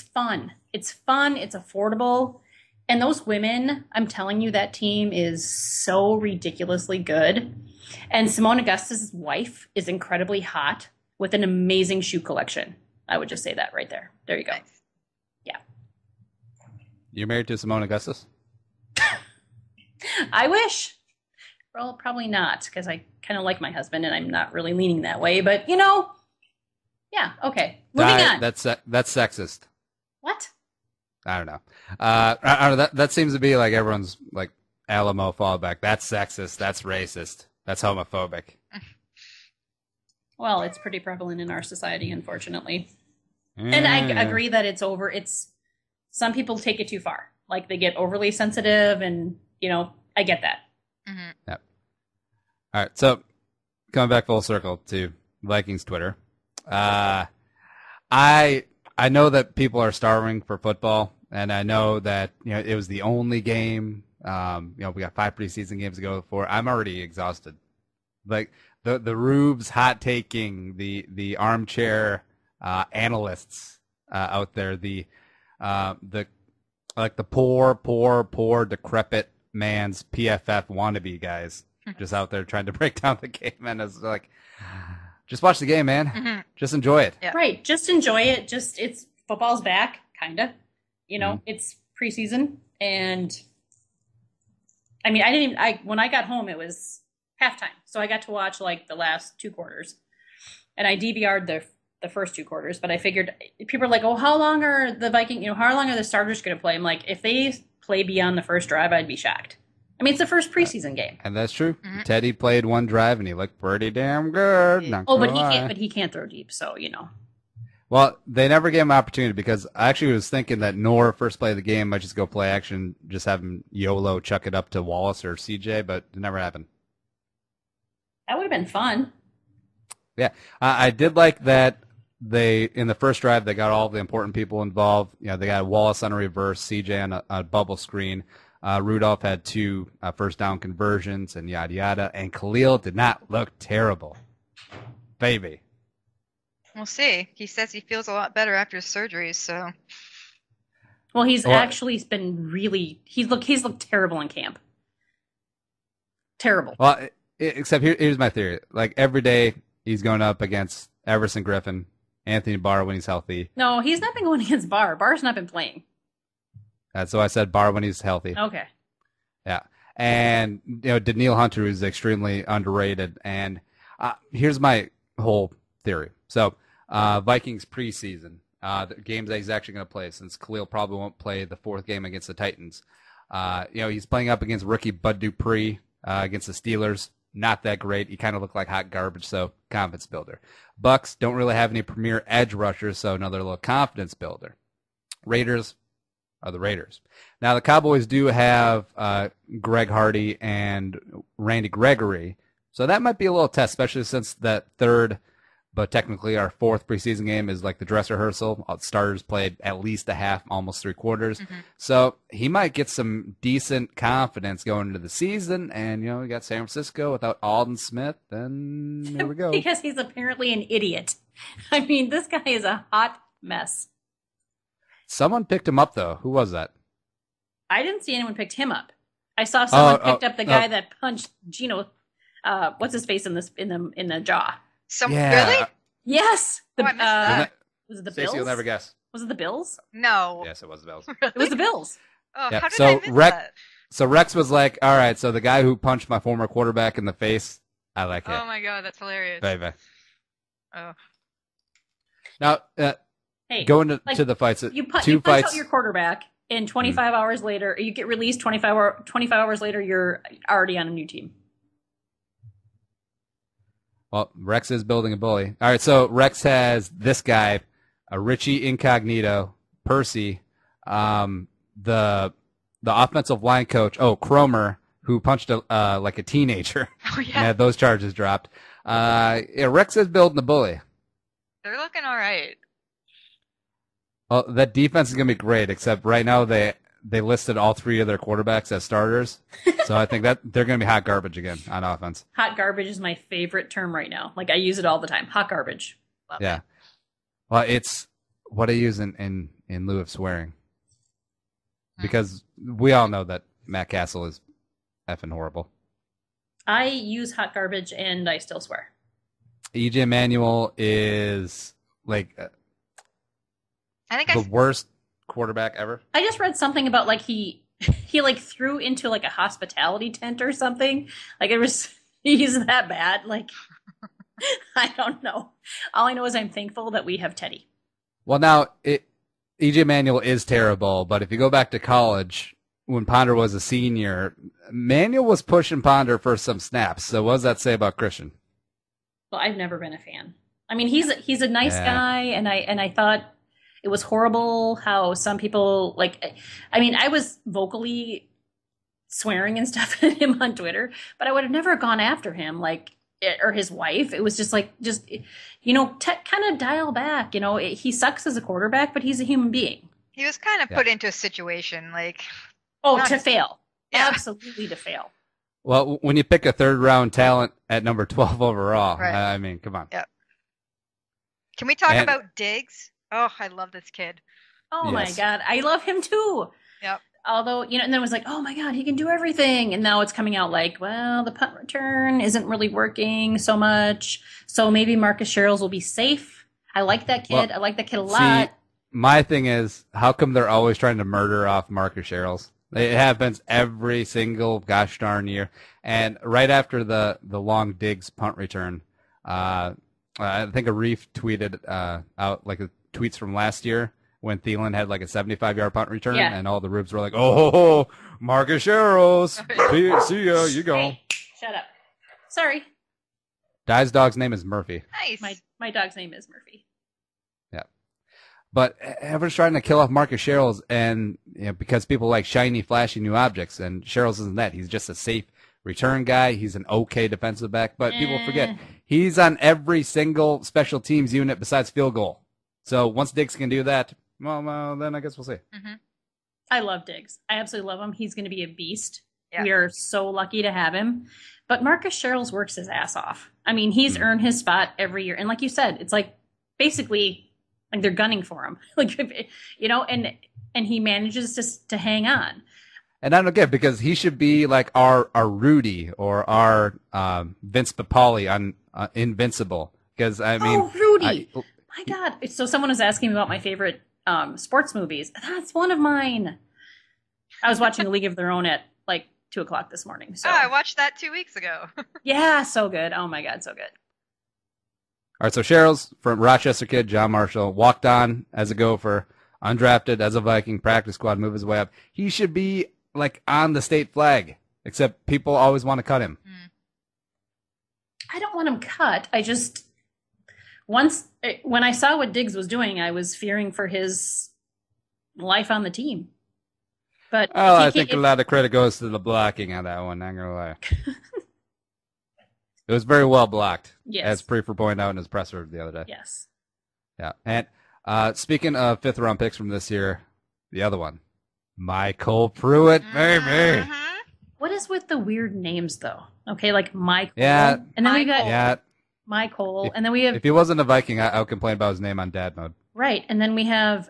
fun. It's fun. It's affordable. And those women, I'm telling you, that team is so ridiculously good. And Simone Augustus' wife is incredibly hot with an amazing shoe collection. I would just say that right there. There you go. Nice. Yeah. You're married to Simone Augustus? I wish. Well, probably not, because I kind of like my husband and I'm not really leaning that way. But, yeah, okay. Moving on. That's sexist. What? I don't know. I don't know. That seems to be like everyone's like Alamo fallback. That's sexist. That's racist. That's homophobic. Well, it's pretty prevalent in our society, unfortunately. And I agree that some people take it too far. Like they get overly sensitive and, I get that. Mm-hmm. Yep. All right. So coming back full circle to Vikings Twitter. I know that people are starving for football, and I know that it was the only game. We got 5 preseason games to go for. I'm already exhausted. Like the Rubes hot taking, the armchair analysts out there, the poor decrepit man's PFF wannabe guys just out there trying to break down the game, and it's like, just watch the game, man. Mm-hmm. Just enjoy it. Yeah. Right. Just enjoy it. It's football's back, kind of. It's preseason. And I mean, when I got home, it was halftime. So I got to watch like the last 2 quarters. And I DVR'd the first 2 quarters. But I figured people are like, oh, how long are the Vikings, how long are the starters going to play? I'm like, if they play beyond the first drive, I'd be shocked. I mean, it's the first preseason game. And that's true. Mm-hmm. Teddy played 1 drive, and he looked pretty damn good. But he can't throw deep, so, Well, they never gave him an opportunity because I actually was thinking that Nor, first play of the game, might just go play action, just have him YOLO chuck it up to Wallace or CJ, but it never happened. That would have been fun. Yeah. I did like that in the first drive, they got all the important people involved. They got Wallace on a reverse, CJ on a bubble screen. Rudolph had 2 first down conversions and yada yada, and Khalil did not look terrible. Baby. We'll see. He says he feels a lot better after his surgery, so. Well, he's actually been he's looked terrible in camp. Terrible. Well, except here's my theory. Like every day he's going up against Everson Griffin, Anthony Barr when he's healthy. No, he's not been going against Barr. Barr's not been playing. So I said Barr when he's healthy. Okay. Yeah. And, Daniil Hunter is extremely underrated. And here's my whole theory. So Vikings preseason, the games that he's actually going to play, since Khalil probably won't play the 4th game against the Titans. He's playing up against rookie Bud Dupree against the Steelers. Not that great. He kind of looked like hot garbage, so confidence builder. Bucks don't really have any premier edge rushers, so another little confidence builder. Raiders are the Raiders. Now, the Cowboys do have Greg Hardy and Randy Gregory, so that might be a little test, especially since that 3rd, but technically our 4th preseason game is like the dress rehearsal. Starters played at least a half, almost 3 quarters. Mm-hmm. So he might get some decent confidence going into the season, and, we got San Francisco without Alden Smith, then there we go. Because he's apparently an idiot. I mean, this guy is a hot mess. Someone picked him up, though. Who was that? I didn't see anyone picked him up. I saw someone picked up the guy that punched Gino. What's his face in the jaw? Really? Yes. I missed that. Was it the Stacey Bills? will never guess. Was it the Bills? No. Yes, it was the Bills. It was the Bills. Oh, Yeah, how did so I miss that? So Rex was like, all right, so the guy who punched my former quarterback in the face, I like it. Oh my god, that's hilarious. Baby. Oh. Now, Hey, going to the fights. you two punch fights. out your quarterback, And 25 hours later, you get released. 25 hours later, you're already on a new team. Well, Rex is building a bully. All right, so Rex has this guy, Richie Incognito, Percy, the offensive line coach, Cromer, who punched like a teenager. Oh, yeah. And had those charges dropped. Rex is building a bully. They're looking all right. Well, that defense is going to be great, except right now they listed all three of their quarterbacks as starters. So I think that they're going to be hot garbage again on offense. Hot garbage is my favorite term right now. Like, I use it all the time. Hot garbage. Love Yeah. it. Well, it's what I use in lieu of swearing. Because we all know that Matt Castle is effing horrible. I use hot garbage and I still swear. EJ Manuel is like I think the worst quarterback ever. I just read something about like he like threw into like a hospitality tent or something. Like he's that bad. Like I don't know. All I know is I'm thankful that we have Teddy. Well, now EJ Manuel is terrible, but if you go back to college when Ponder was a senior, Manuel was pushing Ponder for some snaps. So what does that say about Christian? Well, I've never been a fan. I mean, he's a nice guy, and I thought it was horrible how some people I was vocally swearing and stuff at him on Twitter, but I would have never gone after him or his wife. It was just kind of dial back. He sucks as a quarterback, but he's a human being. he was kind of put into a situation To fail. Yeah. Absolutely to fail. Well, when you pick a third-round talent at number 12 overall, Right. I mean, come on. Yep. Can we talk about Diggs? Oh, I love this kid. Oh Yes. my God. I love him too. Yep. Although, and then it was like, oh my God, he can do everything. And now it's coming out like, well, the punt return isn't really working so much. So maybe Marcus Sherrills will be safe. I like that kid. Well, I like that kid a lot. See, my thing is, how come they're always trying to murder off Marcus Sherrills? It happens every single gosh darn year. And right after the long Diggs punt return, I think a Reef tweeted out like tweets from last year when Thielen had like a 75-yard punt return, and all the rubes were like, "Oh, Marcus Sherrills, see ya, you go." Hey, shut up. Sorry. Di's dog's name is Murphy. Nice. My dog's name is Murphy. Yeah, but everyone's trying to kill off Marcus Sherrills, and because people like shiny, flashy new objects, and Sherrills isn't that. He's just a safe return guy. He's an okay defensive back, but people forget he's on every single special teams unit besides field goal. So once Diggs can do that, well, then I guess we'll see. Mm-hmm. I love Diggs. I absolutely love him. He's going to be a beast. Yeah. We are so lucky to have him. But Marcus Sherrills works his ass off. I mean, he's earned his spot every year. And like you said, it's like basically like they're gunning for him. And he manages to hang on. And I don't get it, because he should be like our Rudy or our Vince Papali on Invincible. Because I mean, Rudy! My God! So someone was asking me about my favorite sports movies. That's one of mine. I was watching A League of Their Own at like 2:00 this morning. So I watched that 2 weeks ago. yeah, so good. Oh my God, so good. All right, so Sherrills from Rochester kid, John Marshall, walked on as a Gopher, undrafted as a Viking, practice squad, move his way up. He should be like on the state flag, except people always want to cut him. I don't want him cut. When I saw what Diggs was doing, I was fearing for his life on the team. But I think a lot of credit goes to the blocking on that one, not gonna lie. It was very well blocked, as Prefer pointed out in his presser the other day. Yes. Yeah, and speaking of fifth-round picks from this year, the other one, Michael Pruitt, baby. What is with the weird names, though? Okay, like Michael. Yeah. And then we got Michael. And then we have... If he wasn't a Viking, I would complain about his name on dad mode. Right. And then we have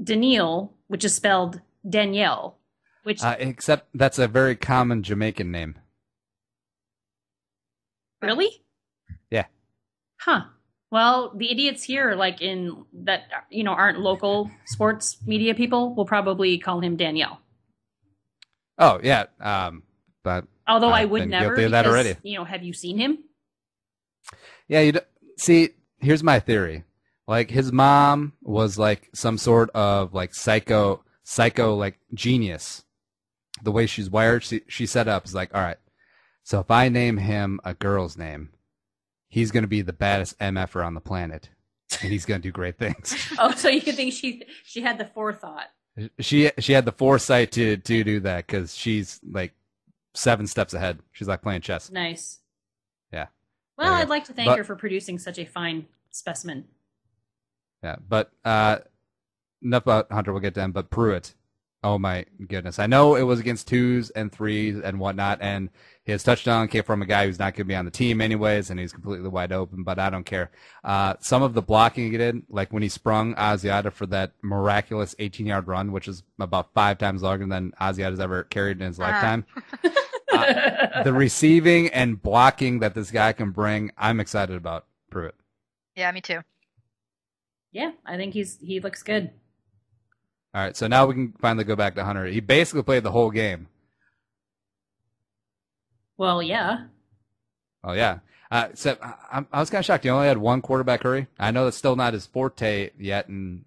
Daniel, which is spelled Danielle. Which except that's a very common Jamaican name. Really? Yeah. Huh. Well, the idiots here, like in that, aren't local sports media people, will probably call him Danielle. Oh, yeah. But although I would never, guilty of that already. Have you seen him? Yeah. See, here's my theory. Like his mom was like some sort of like psycho like genius. The way she's wired, she set up is like, all right, so if I name him a girl's name, he's going to be the baddest MFer on the planet, and he's going to do great things. Oh, so you think she had the forethought? She had the foresight to do that because she's like 7 steps ahead. She's like playing chess. Nice. Yeah. Well, I'd like to thank her for producing such a fine specimen. Yeah, but enough about Hunter. We'll get to him. But Pruitt, oh my goodness! I know it was against 2s and 3s and whatnot, and his touchdown came from a guy who's not going to be on the team anyways, and he's completely wide open. But I don't care. Some of the blocking he did, like when he sprung Asiata for that miraculous 18-yard run, which is about 5 times longer than Asiata's ever carried in his lifetime. The receiving and blocking that this guy can bring, I'm excited about Pruitt. Yeah, me too. Yeah, I think he looks good. All right, so now we can finally go back to Hunter. He basically played the whole game. Well, yeah. Oh, yeah. So I was kind of shocked. He only had 1 quarterback hurry. I know that's still not his forte yet, and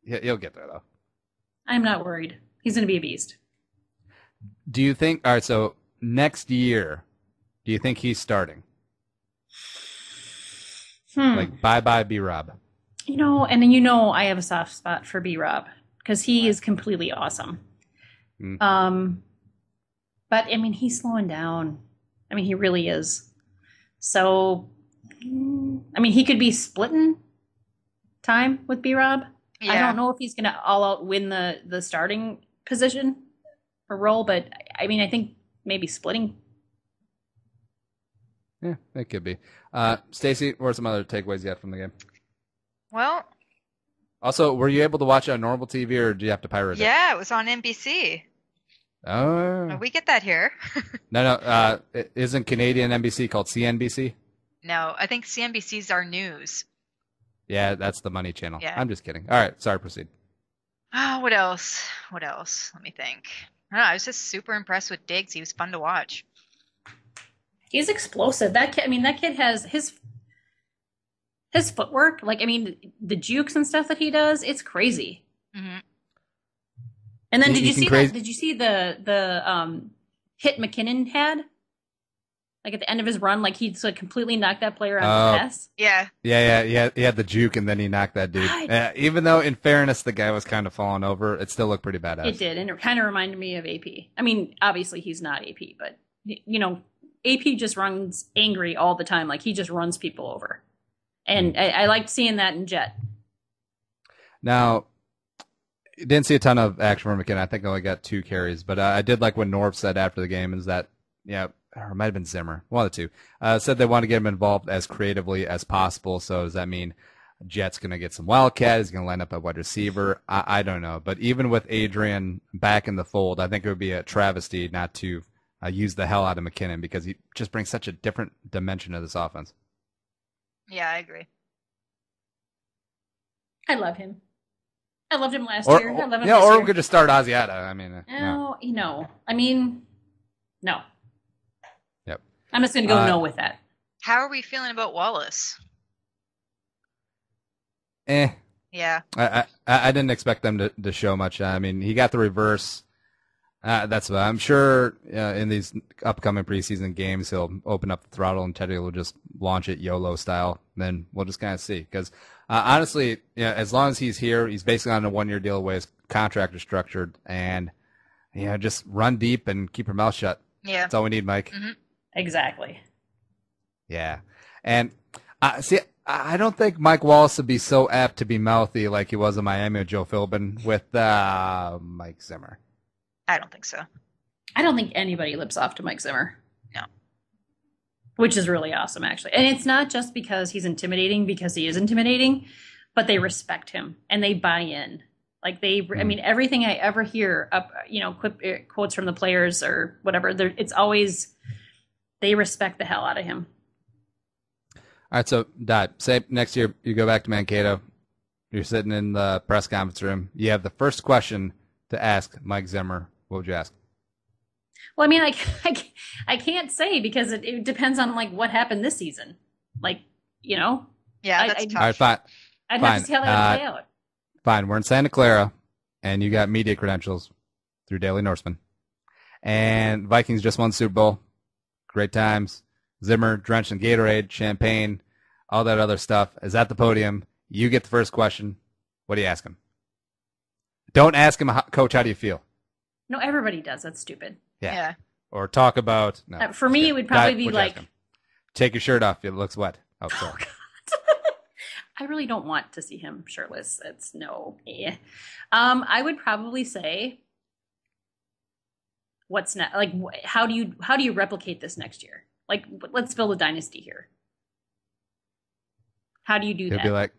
he'll get there, though. I'm not worried. He's going to be a beast. Do you think, all right, so next year, do you think he's starting? Like, bye-bye B-Rob. And then I have a soft spot for B-Rob because he is completely awesome. But, I mean, he's slowing down. I mean, he really is. So, I mean, he could be splitting time with B-Rob. Yeah. I don't know if he's going to all-out win the starting position or role, but, I mean, I think maybe splitting. Yeah, it could be. Stacey, what are some other takeaways you have from the game? Well, also, were you able to watch it on normal TV, or do you have to pirate it? Yeah, it was on NBC. Oh. We get that here. No. Isn't Canadian NBC called CNBC? No, I think CNBC's our news. Yeah, that's the money channel. Yeah. I'm just kidding. All right, sorry, proceed. Oh, what else? Let me think. I don't know, I was just super impressed with Diggs. He was fun to watch. He's explosive. That kid has his footwork. Like, I mean, the jukes and stuff that he does, it's crazy. Mm-hmm. And then did you see that? Did you see the hit McKinnon had? Like at the end of his run, like he'd completely knocked that player on the pass. Yeah. Yeah. He had the juke, and then he knocked that dude. Even though, in fairness, the guy was kind of falling over, it still looked pretty badass. It did, and it kind of reminded me of AP. I mean, obviously he's not AP, but AP just runs angry all the time. Like he just runs people over. And I liked seeing that in Jet. Now, didn't see a ton of action from McKinnon. I think I only got 2 carries. But I did like what Norv said after the game is that, or it might have been Zimmer, one of the 2, said they want to get him involved as creatively as possible. So does that mean Jet's going to get some Wildcat? He's going to line up at wide receiver? I don't know. But even with Adrian back in the fold, I think it would be a travesty not to use the hell out of McKinnon because he just brings such a different dimension to this offense. Yeah, I agree. I love him. I loved him last year. I love him or we could just start Asiata. I mean, no. No. Yep. I'm just going to go no with that. How are we feeling about Wallace? Yeah. I didn't expect them to show much. I mean, he got the reverse. That's what I'm sure in these upcoming preseason games, he'll open up the throttle and Teddy will just launch it YOLO style. Then we'll just kind of see. Because honestly, as long as he's here, he's basically on a 1-year deal the way his contract is structured. And just run deep and keep your mouth shut. Yeah. That's all we need, Mike. Mm-hmm. Exactly. Yeah. And see, I don't think Mike Wallace would be so apt to be mouthy like he was in Miami with Joe Philbin with Mike Zimmer. I don't think so. I don't think anybody lips off to Mike Zimmer. No. Which is really awesome, actually. And it's not just because he's intimidating, because he is intimidating, but they respect him and they buy in. Like I mean, everything I ever hear, quotes from the players or whatever, it's always, they respect the hell out of him. All right, so Dot, say next year you go back to Mankato, you're sitting in the press conference room, you have the first question to ask Mike Zimmer. What would you ask? Well, I mean, I can't say because it depends on like what happened this season. Like, Yeah, that's tough. All right, fine. I'd have to see how that would play out. Fine, we're in Santa Clara, and you got media credentials through Daily Norseman. And Vikings just won the Super Bowl. Great times. Zimmer, drenched in Gatorade, champagne, all that other stuff is at the podium. You get the first question. What do you ask him? Don't ask him, Coach, how do you feel? No, everybody does. That's stupid. Yeah. Or talk about... No, for me, it would probably be like... Take your shirt off. It looks wet. Oh, sorry. Oh, God. I really don't want to see him shirtless. It's no. I would probably say, what's next? Like, how do you replicate this next year? Like, let's build a dynasty here. How do you do that? He'll be like,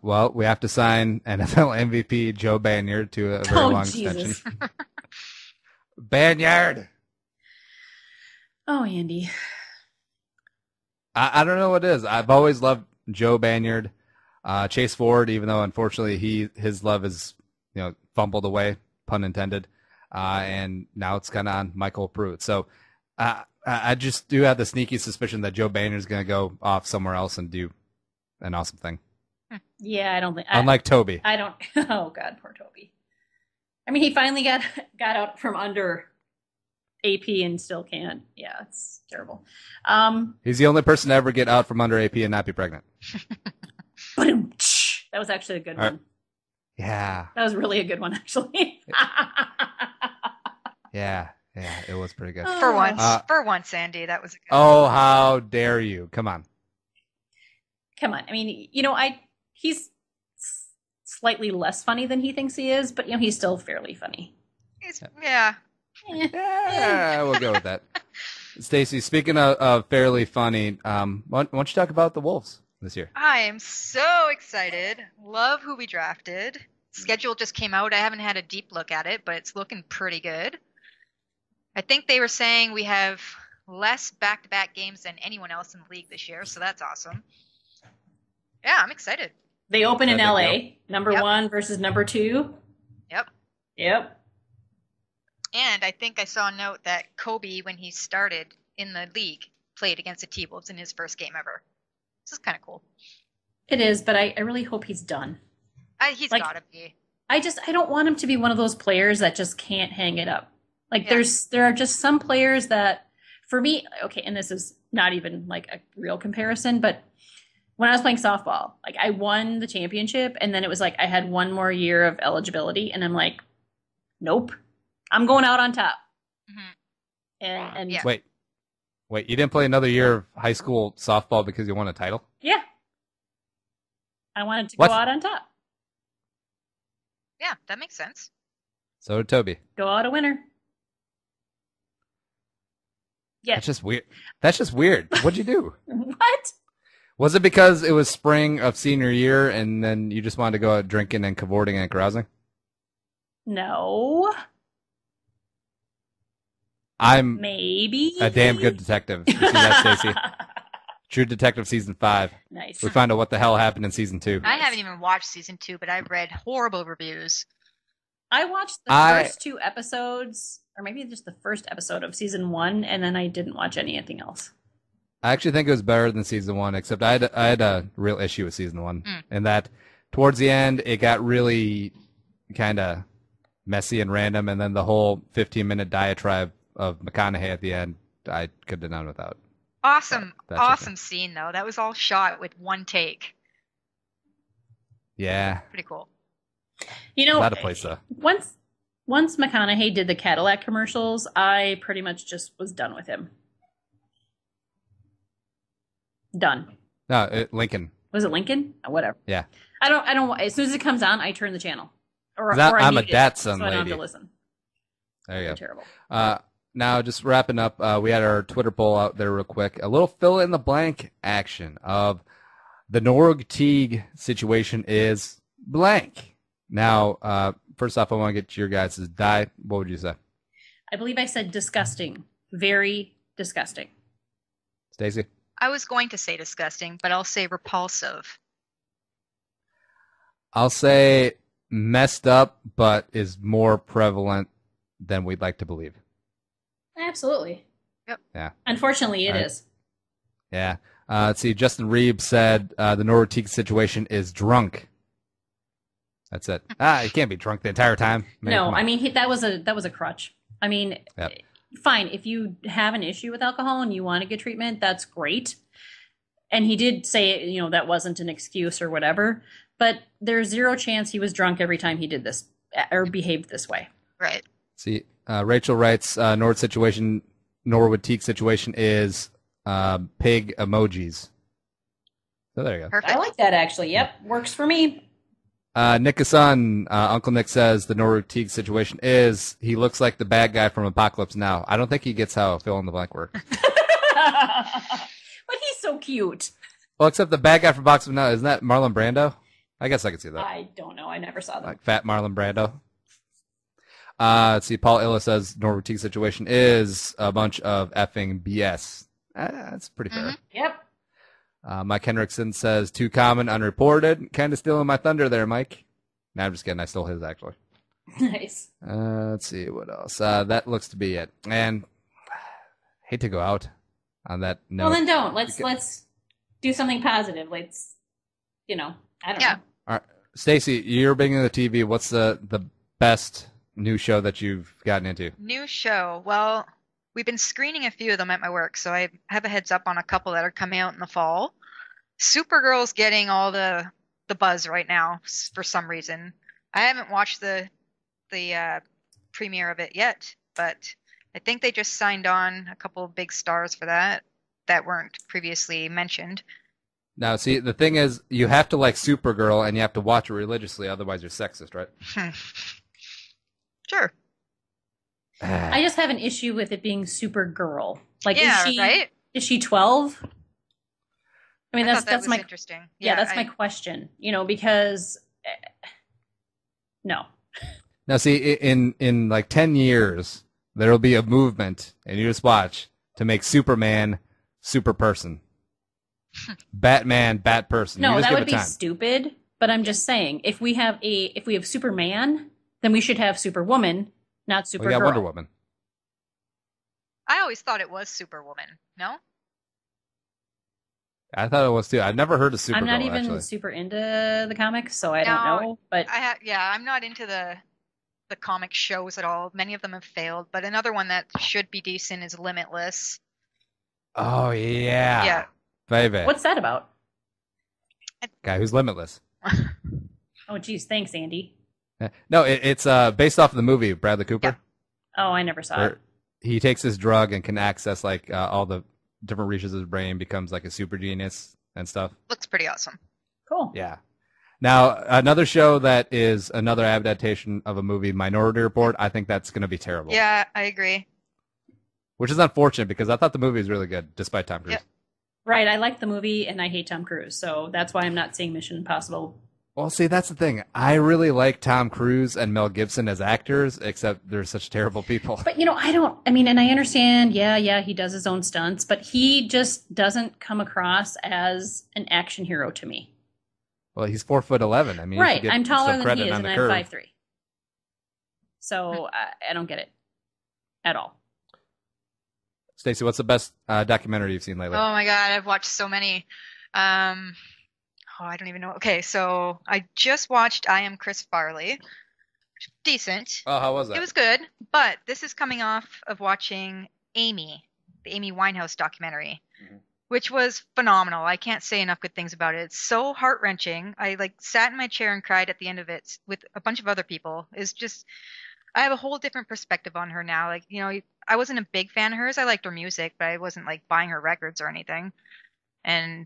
well, we have to sign NFL MVP Joe Banyard to a very long extension. Banyard. Oh, Andy. I don't know what it is. I've always loved Joe Banyard. Chase Ford, even though unfortunately his love is fumbled away, pun intended, and now it's kind of on Michael Pruitt. So I just do have the sneaky suspicion that Joe Banyard is going to go off somewhere else and do an awesome thing. Yeah, I don't think. Unlike Toby. I don't. Oh God, poor Toby. I mean, he finally got out from under AP and still can't. Yeah, it's terrible. He's the only person to ever get out from under AP and not be pregnant. That was actually a good one. Yeah. That was really a good one, actually. Yeah, it was pretty good. For once, Andy, that was a good one. How dare you. Come on. Come on. I mean, he's slightly less funny than he thinks he is, but he's still fairly funny. Yeah, we'll go with that. Stacey, speaking of fairly funny, why don't you talk about the Wolves this year? I am so excited. Love who we drafted. Schedule just came out. I haven't had a deep look at it, but it's looking pretty good. I think they were saying we have less back-to-back games than anyone else in the league this year, so that's awesome. Yeah, I'm excited. They open in LA, number 1 versus number 2. Yep. And I think I saw a note that Kobe, when he started in the league, played against the T-Wolves in his first game ever. This is kind of cool. It is, but I really hope he's done. He's got to be. I don't want him to be one of those players that just can't hang it up. Like there are just some players that, for me, okay, and this is not even like a real comparison, but when I was playing softball, like I won the championship, and then it was like I had one more year of eligibility, and I'm like, nope, I'm going out on top. Mm-hmm. And wait, you didn't play another year of high school softball because you won a title? Yeah, I wanted to go out on top. Yeah, that makes sense. So did Toby. Go out a winner. Yeah, That's just weird. What'd you do? What? Was it because it was spring of senior year and then you just wanted to go out drinking and cavorting and carousing? No. I'm maybe a damn good detective. You see that, Stacey? True Detective season 5. Nice. We find out what the hell happened in season 2. I haven't even watched season 2, but I've read horrible reviews. I watched the first 2 episodes, or maybe just the first episode of season 1, and then I didn't watch anything else. I actually think it was better than season 1, except I had a real issue with season 1, and that towards the end it got really kind of messy and random, and then the whole 15-minute diatribe of McConaughey at the end, I could have done without. Awesome scene though. That was all shot with one take. Yeah. Pretty cool. A lot of place though. Once McConaughey did the Cadillac commercials, I pretty much just was done with him. Done. No, Lincoln. Was it Lincoln? Whatever. Yeah. I don't. As soon as it comes on, I turn the channel. I'm a Datsun so I don't have lady. to listen. There you go. Terrible. Now, just wrapping up, we had our Twitter poll out there real quick. A little fill-in-the-blank action of the Norwood Teague situation is blank. Now, first off, I want to get your guys' die. What would you say? I believe I said disgusting. Very disgusting. Stacey? I was going to say disgusting, but I'll say repulsive. I'll say messed up, but is more prevalent than we'd like to believe. Absolutely. Yep. Yeah. Unfortunately, it is. Yeah. Let's see. Justin Reeb said the Norwood Teague situation is drunk. That's it. He can't be drunk the entire time. No, I mean that was a crutch. I mean, fine, if you have an issue with alcohol and you want to get treatment, that's great. And he did say, that wasn't an excuse or whatever. But there's zero chance he was drunk every time he did this or behaved this way. Right. See, Rachel writes Norwood Teague situation is pig emojis. So there you go. Perfect. I like that actually. Yep, works for me. Nick Hassan, Uncle Nick says the Norwood Teague situation is he looks like the bad guy from Apocalypse Now. I don't think he gets how fill in the blank works. But he's so cute. Well, except the bad guy from Apocalypse Now, isn't that Marlon Brando? I guess I could see that. I don't know. I never saw them. Like fat Marlon Brando. Let's see. Paul Illa says Norwood Teague situation is a bunch of effing BS. That's pretty fair. Yep. Mike Henriksen says too common, unreported. Kind of stealing my thunder there, Mike. No, I'm just kidding. I stole his actually. Nice. Let's see what else. That looks to be it. And hate to go out on that note. Well, then don't. Let's do something positive. Let's, I don't know. All right, Stacey, you're big into the TV. What's the best new show that you've gotten into? New show. Well, we've been screening a few of them at my work, so I have a heads up on a couple that are coming out in the fall. Supergirl's getting all the buzz right now for some reason. I haven't watched the premiere of it yet, but I think they just signed on a couple of big stars for that weren't previously mentioned. Now, see, the thing is, you have to like Supergirl, and you have to watch it religiously, otherwise you're sexist, right? Sure. I just have an issue with it being Supergirl. Like, right? Is she 12? I mean, that that's my interesting. Yeah, that's my question. Because no. Now, see, in like 10 years, there'll be a movement, and you just watch, to make Superman super person. Batman, bat person. No, that would be stupid. But I'm just saying, if we have Superman, then we should have Superwoman, not Supergirl. We got Wonder Woman. I always thought it was Superwoman. No? I thought it was too. I've never heard of Supergirl. I'm not even actually super into the comics, so I don't know. But I'm not into the comic shows at all. Many of them have failed, but another one that should be decent is Limitless. Oh yeah. Yeah. Baby. What's that about? Guy who's limitless. Oh, geez. Thanks, Andy. No, it's based off of the movie Bradley Cooper. Yeah. Oh, I never saw it. He takes this drug and can access like all the different regions of his brain, becomes like a super genius and stuff. Looks pretty awesome. Cool. Yeah. Now, another show that is another adaptation of a movie, Minority Report, I think that's going to be terrible. Yeah, I agree. Which is unfortunate because I thought the movie was really good, despite Tom Cruise. Yep. Right, I like the movie, and I hate Tom Cruise, so that's why I'm not seeing Mission Impossible. Well, see, that's the thing. I really like Tom Cruise and Mel Gibson as actors, except they're such terrible people. But, and I understand, yeah, he does his own stunts, but he just doesn't come across as an action hero to me. Well, he's 4'11". I mean, right, I'm taller than he is, and I'm curve. 5'3". So I don't get it at all. Stacey, what's the best documentary you've seen lately? Oh my God, I've watched so many. I don't even know. Okay, so I just watched I Am Chris Farley. Decent. Oh, how was that? It was good, but this is coming off of watching Amy, the Amy Winehouse documentary, which was phenomenal. I can't say enough good things about it. It's so heart-wrenching. I sat in my chair and cried at the end of it with a bunch of other people. It's just, I have a whole different perspective on her now. I wasn't a big fan of hers. I liked her music, but I wasn't buying her records or anything. And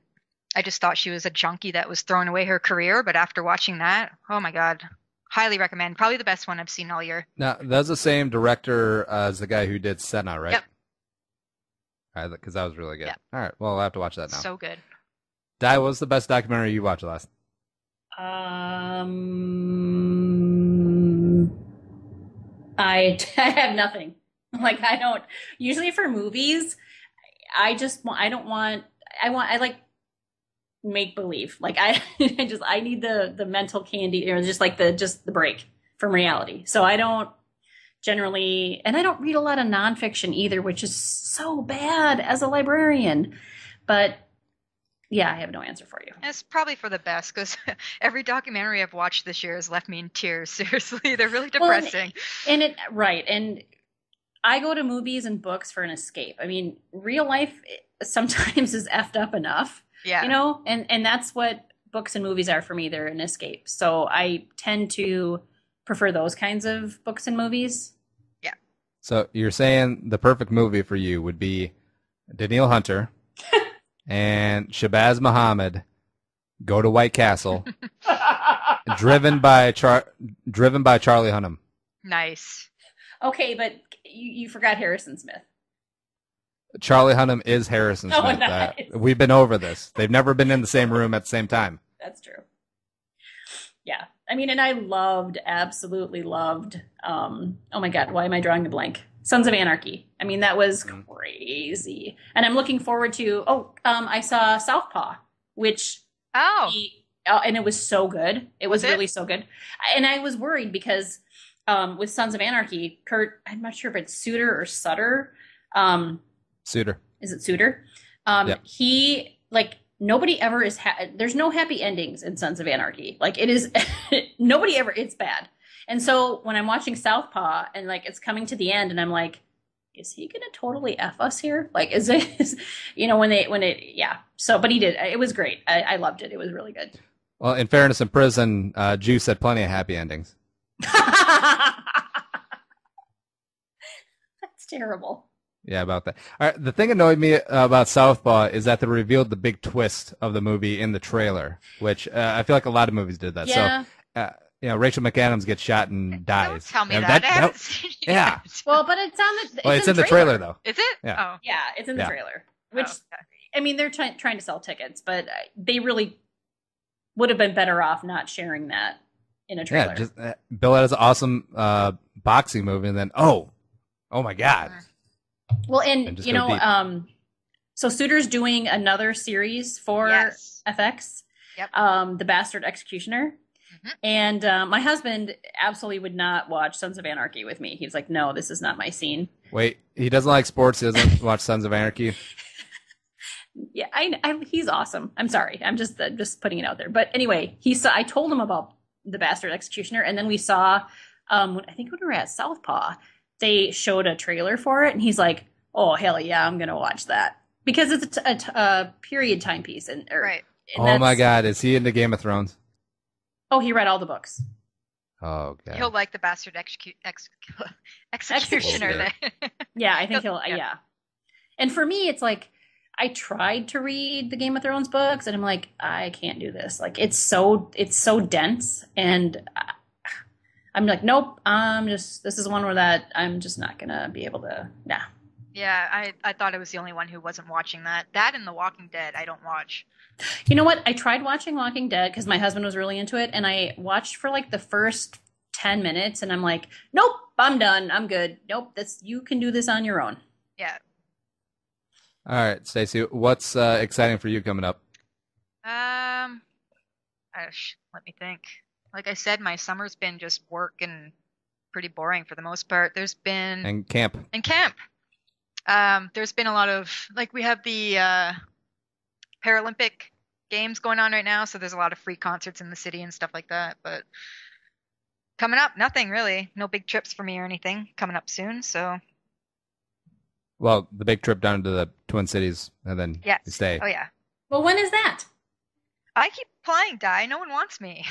I just thought she was a junkie that was throwing away her career. But after watching that, oh my God, highly recommend. Probably the best one I've seen all year. Now, that's the same director as the guy who did Senna, right? Yep. All right, because that was really good. Yep. All right, well, I'll have to watch that now. So good. Di, what was the best documentary you watched last? I have nothing. I don't, usually for movies, I like make believe. I need the mental candy, or just the break from reality. So I don't generally, and I don't read a lot of nonfiction either, which is so bad as a librarian. But Yeah, I have no answer for you. It's probably for the best because every documentary I've watched this year has left me in tears. Seriously, they're really depressing. And I go to movies and books for an escape. I mean, real life sometimes is effed up enough. Yeah. You know, and that's what books and movies are for me. They're an escape. So I tend to prefer those kinds of books and movies. Yeah. So you're saying the perfect movie for you would be Daniil Hunter and Shabazz Muhammad go to White Castle, driven by Charlie Hunnam. Nice. Okay, but you forgot Harrison Smith. Charlie Hunnam is Harrison Smith. Nice. We've been over this. They've never been in the same room at the same time. That's true. Yeah. I mean, and I absolutely loved, oh my God, why am I drawing the blank? Sons of Anarchy. I mean, that was crazy. And I'm looking forward to, I saw Southpaw, which, and it was so good. It was really so good. And I was worried because with Sons of Anarchy, Kurt, I'm not sure if it's Suter or Sutter. Suter. Is it Suter? Yep. He, like, nobody ever is, there's no happy endings in Sons of Anarchy. Like, it is, nobody ever, it's bad. And so when I'm watching Southpaw and, like, it's coming to the end and I'm like, is he going to totally F us here? Like, is it, you know, So, but he did. It was great. I loved it. It was really good. Well, in fairness, in prison, Juice had plenty of happy endings. That's terrible. Yeah, about that. All right, the thing that annoyed me about Southpaw is that they revealed the big twist of the movie in the trailer, which I feel like a lot of movies did that. Yeah. So, Rachel McAdams gets shot and dies. Don't tell me that. I haven't seen it yeah. yet. Well, but it's on the. It's in the trailer though. Is it? Yeah. Oh. Yeah, it's in the trailer. Which, okay. I mean, they're trying to sell tickets, but they really would have been better off not sharing that in a trailer. Yeah, just Bill has an awesome boxing movie, and then oh my God. Well, and you know, so Suter's doing another series for FX. Yep. The Bastard Executioner. Mm-hmm. And my husband absolutely would not watch Sons of Anarchy with me. He's like, no, this is not my scene. Wait, he doesn't like sports. He doesn't watch Sons of Anarchy. Yeah, he's awesome. I'm sorry. I'm just putting it out there. But anyway, I told him about the Bastard Executioner, and then we saw, I think when we were at Southpaw, they showed a trailer for it, and he's like, oh, hell yeah, I'm going to watch that. Because it's a period timepiece. Right. Oh my God, is he into Game of Thrones? Oh, he read all the books. Oh, God. He'll like the Bastard Executioner. Yeah, I think he'll, yeah. And for me, it's like, I tried to read the Game of Thrones books, and I'm like, I can't do this. Like, it's so dense, and I'm like, nope, this is one where I'm just not going to be able to, nah. Yeah, I thought I was the only one who wasn't watching that. That and The Walking Dead, I don't watch. You know what? I tried watching Walking Dead because my husband was really into it, and I watched for like the first 10 minutes, and I'm like, nope, I'm done. I'm good. Nope, you can do this on your own. Yeah. All right, Stacey, what's exciting for you coming up? Let me think. Like I said, my summer's been just work and pretty boring for the most part. There's been... And camp. There's been a lot of, like, we have the Paralympic Games going on right now, so there's a lot of free concerts in the city and stuff like that. But coming up, nothing really. No big trips for me or anything coming up soon, so... Well, the big trip down to the Twin Cities, and then you stay. Oh, yeah. Well, when is that? I keep playing, Di. No one wants me.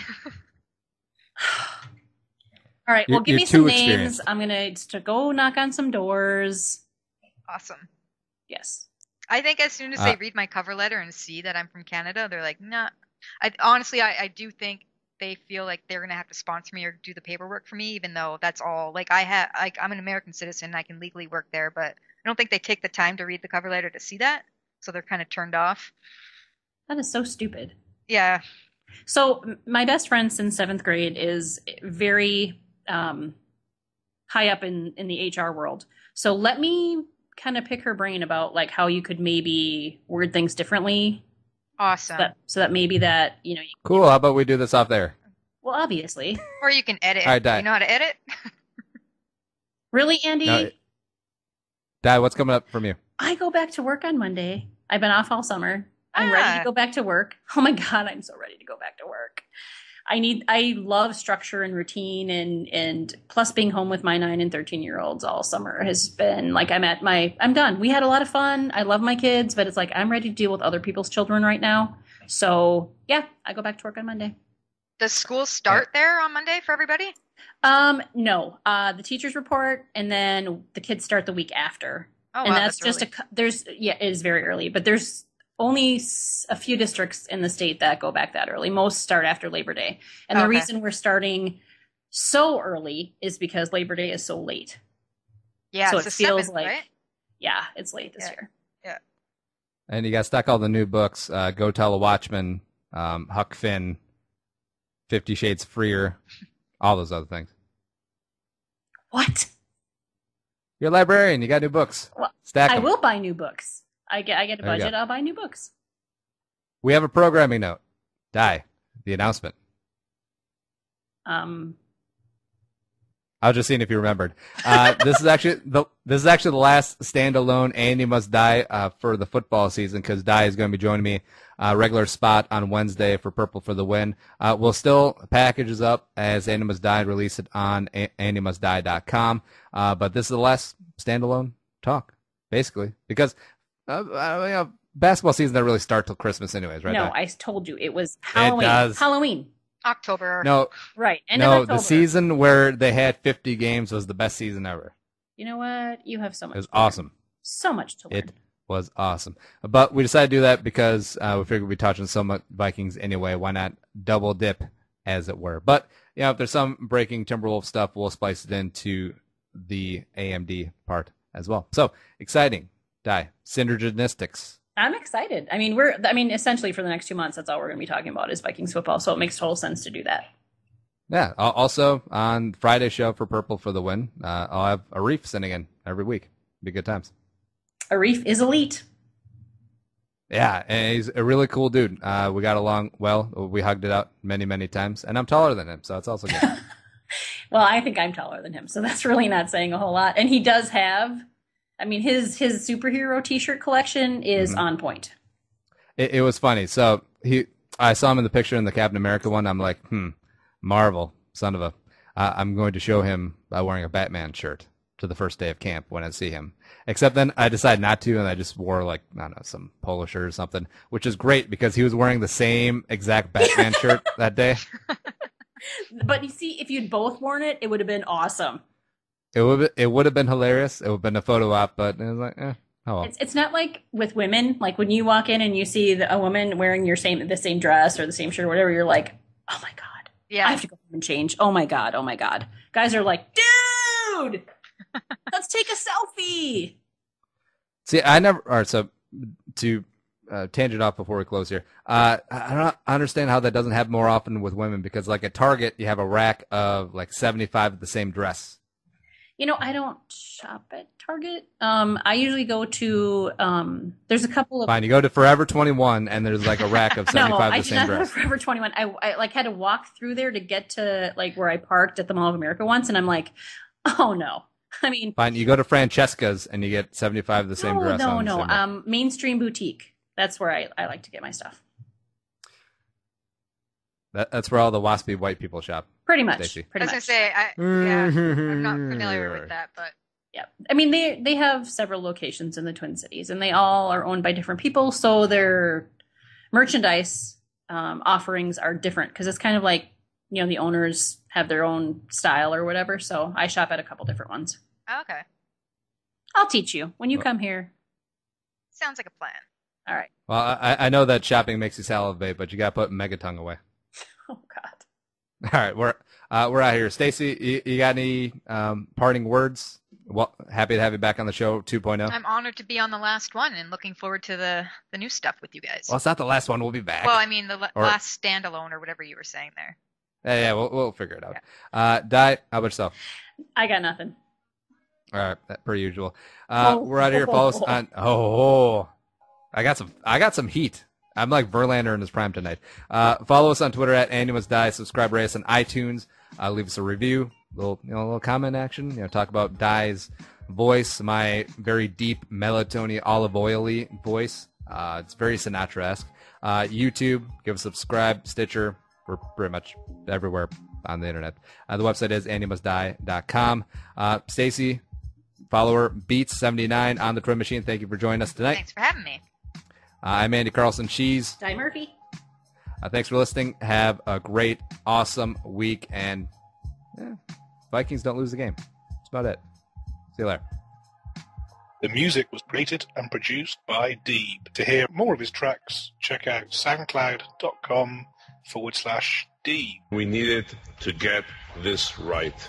All right, well, give me some names. I'm going to go knock on some doors. Awesome. Yes. I think as soon as they read my cover letter and see that I'm from Canada, they're like, nah. Honestly, I do think they feel like they're going to have to sponsor me or do the paperwork for me, even though that's all. Like, I'm an American citizen. I can legally work there, but I don't think they take the time to read the cover letter to see that. So they're kind of turned off. That is so stupid. Yeah. So my best friend since 7th grade is very high up in the HR world. So let me kind of pick her brain about like how you could maybe word things differently. Awesome. So that maybe that, you know. Cool. How about we do this off there? Well, obviously. Or you can edit. All right, Di. You know how to edit? Really, Andy? No, Di, what's coming up from you? I go back to work on Monday. I've been off all summer. I'm ready to go back to work. Oh my God, I'm so ready to go back to work. I love structure and routine, and plus being home with my 9 and 13-year-olds all summer has been like, I'm done. We had a lot of fun. I love my kids, but it's like, I'm ready to deal with other people's children right now. So yeah, I go back to work on Monday. Does school start there on Monday for everybody? No, the teachers report, and then the kids start the week after. Oh, and wow, that's just it is very early, but there's only a few districts in the state that go back that early. Most start after Labor Day. And the reason we're starting so early is because Labor Day is so late. Yeah, so it's it the feels 7th, like, right? yeah, it's late this year. Yeah. And you got stuck all the new books, Go Tell a Watchman, Huck Finn, 50 Shades Freer, all those other things. What? You're a librarian. You got new books. Well, Stack I 'em. will buy new books. I get a There you budget. go. I'll buy new books. We have a programming note. Die. The announcement. I was just seeing if you remembered. This is actually the last standalone Andy Must Die for the football season, because Die is going to be joining me regular spot on Wednesday for Purple for the Win. We'll still package this up as Andy Must Die, release it on andymustdie.com. But this is the last standalone talk, basically, because basketball season doesn't really start till Christmas anyways, right? No, I told you it was Halloween. It does. Halloween. October. No. Right. End No, of October. the season where they had 50 games was the best season ever. You know what? You have so much. It was to learn. awesome. So much to learn. It was awesome. But we decided to do that because we figured we'd be touching so much Vikings anyway. Why not double dip, as it were? But if there's some breaking Timberwolves stuff, we'll splice it into the AMD part as well. So exciting. Synergistics. I'm excited. Essentially for the next 2 months, that's all we're going to be talking about is Vikings football. So it makes total sense to do that. Yeah. Also on Friday's show for Purple for the Win, I'll have Arif sending in every week. Be good times. Arif is elite. Yeah, and he's a really cool dude. We got along well. We hugged it out many, many times, and I'm taller than him, so it's also good. Well, I think I'm taller than him, so that's really not saying a whole lot. And he does have, his superhero T-shirt collection is on point. It was funny. So I saw him in the picture in the Captain America one. I'm like, Marvel, son of a. I'm going to show him by wearing a Batman shirt to the first day of camp when I see him. Except then I decided not to, and I just wore some polo shirt or something, which is great because he was wearing the same exact Batman shirt that day. But you see, if you'd both worn it, it would have been awesome. It would have been hilarious. It would have been a photo op, but it was like, oh well. It's not like with women. Like when you walk in and you see a woman wearing the same dress or the same shirt or whatever, you're like, oh my God. Yeah. I have to go home and change. Oh my God. Oh my God. Guys are like, dude, let's take a selfie. See, I never. All right, so to tangent off before we close here, I don't understand how that doesn't happen more often with women, because like at Target, you have a rack of like 75 of the same dress. I don't shop at Target. I usually go to. There's a couple of. Fine, you go to Forever 21, and there's like a rack of 75 of the same I did not go dress. to Forever 21. I had to walk through there to get to like where I parked at the Mall of America once, and I'm like, oh no. Fine, you go to Francesca's and you get 75 of the same dress. No. Mainstream Boutique. That's where I like to get my stuff. That's where all the waspy white people shop. Pretty much. Stacey. I was going to say, I'm not familiar with that, but. Yeah. They have several locations in the Twin Cities, and they all are owned by different people, so their merchandise offerings are different, because it's kind of like, the owners have their own style or whatever, so I shop at a couple different ones. Oh, okay. I'll teach you when you come here. Sounds like a plan. All right. Well, I know that shopping makes you salivate, but you got to put Megatongue away. Oh, God. All right, we're out here. Stacey, you got any parting words? Well, happy to have you back on the show 2.0. I'm honored to be on the last one and looking forward to the new stuff with you guys. Well, it's not the last one. We'll be back. Well, the last standalone or whatever you were saying there. Yeah, we'll figure it out. Yeah. Di, how about yourself? I got nothing. All right, per usual. We're out here. Follow us on. I got some heat. I'm like Verlander in his prime tonight. Follow us on Twitter at Andy Must Die. Subscribe, rate us on iTunes. Leave us a review. Little comment action. Talk about Die's voice, my very deep melatonin olive oily voice. It's very Sinatra-esque. YouTube, give us a subscribe. Stitcher, we're pretty much everywhere on the internet. The website is andymustdie.com. Stacey, follow her, Beats79 on the Twin Machine. Thank you for joining us tonight. Thanks for having me. I'm Andy Carlson Cheese. Di Murphy. Thanks for listening. Have a great, awesome week. And Vikings don't lose the game. That's about it. See you later. The music was created and produced by Deeb. To hear more of his tracks, check out soundcloud.com/Deeb. We needed to get this right.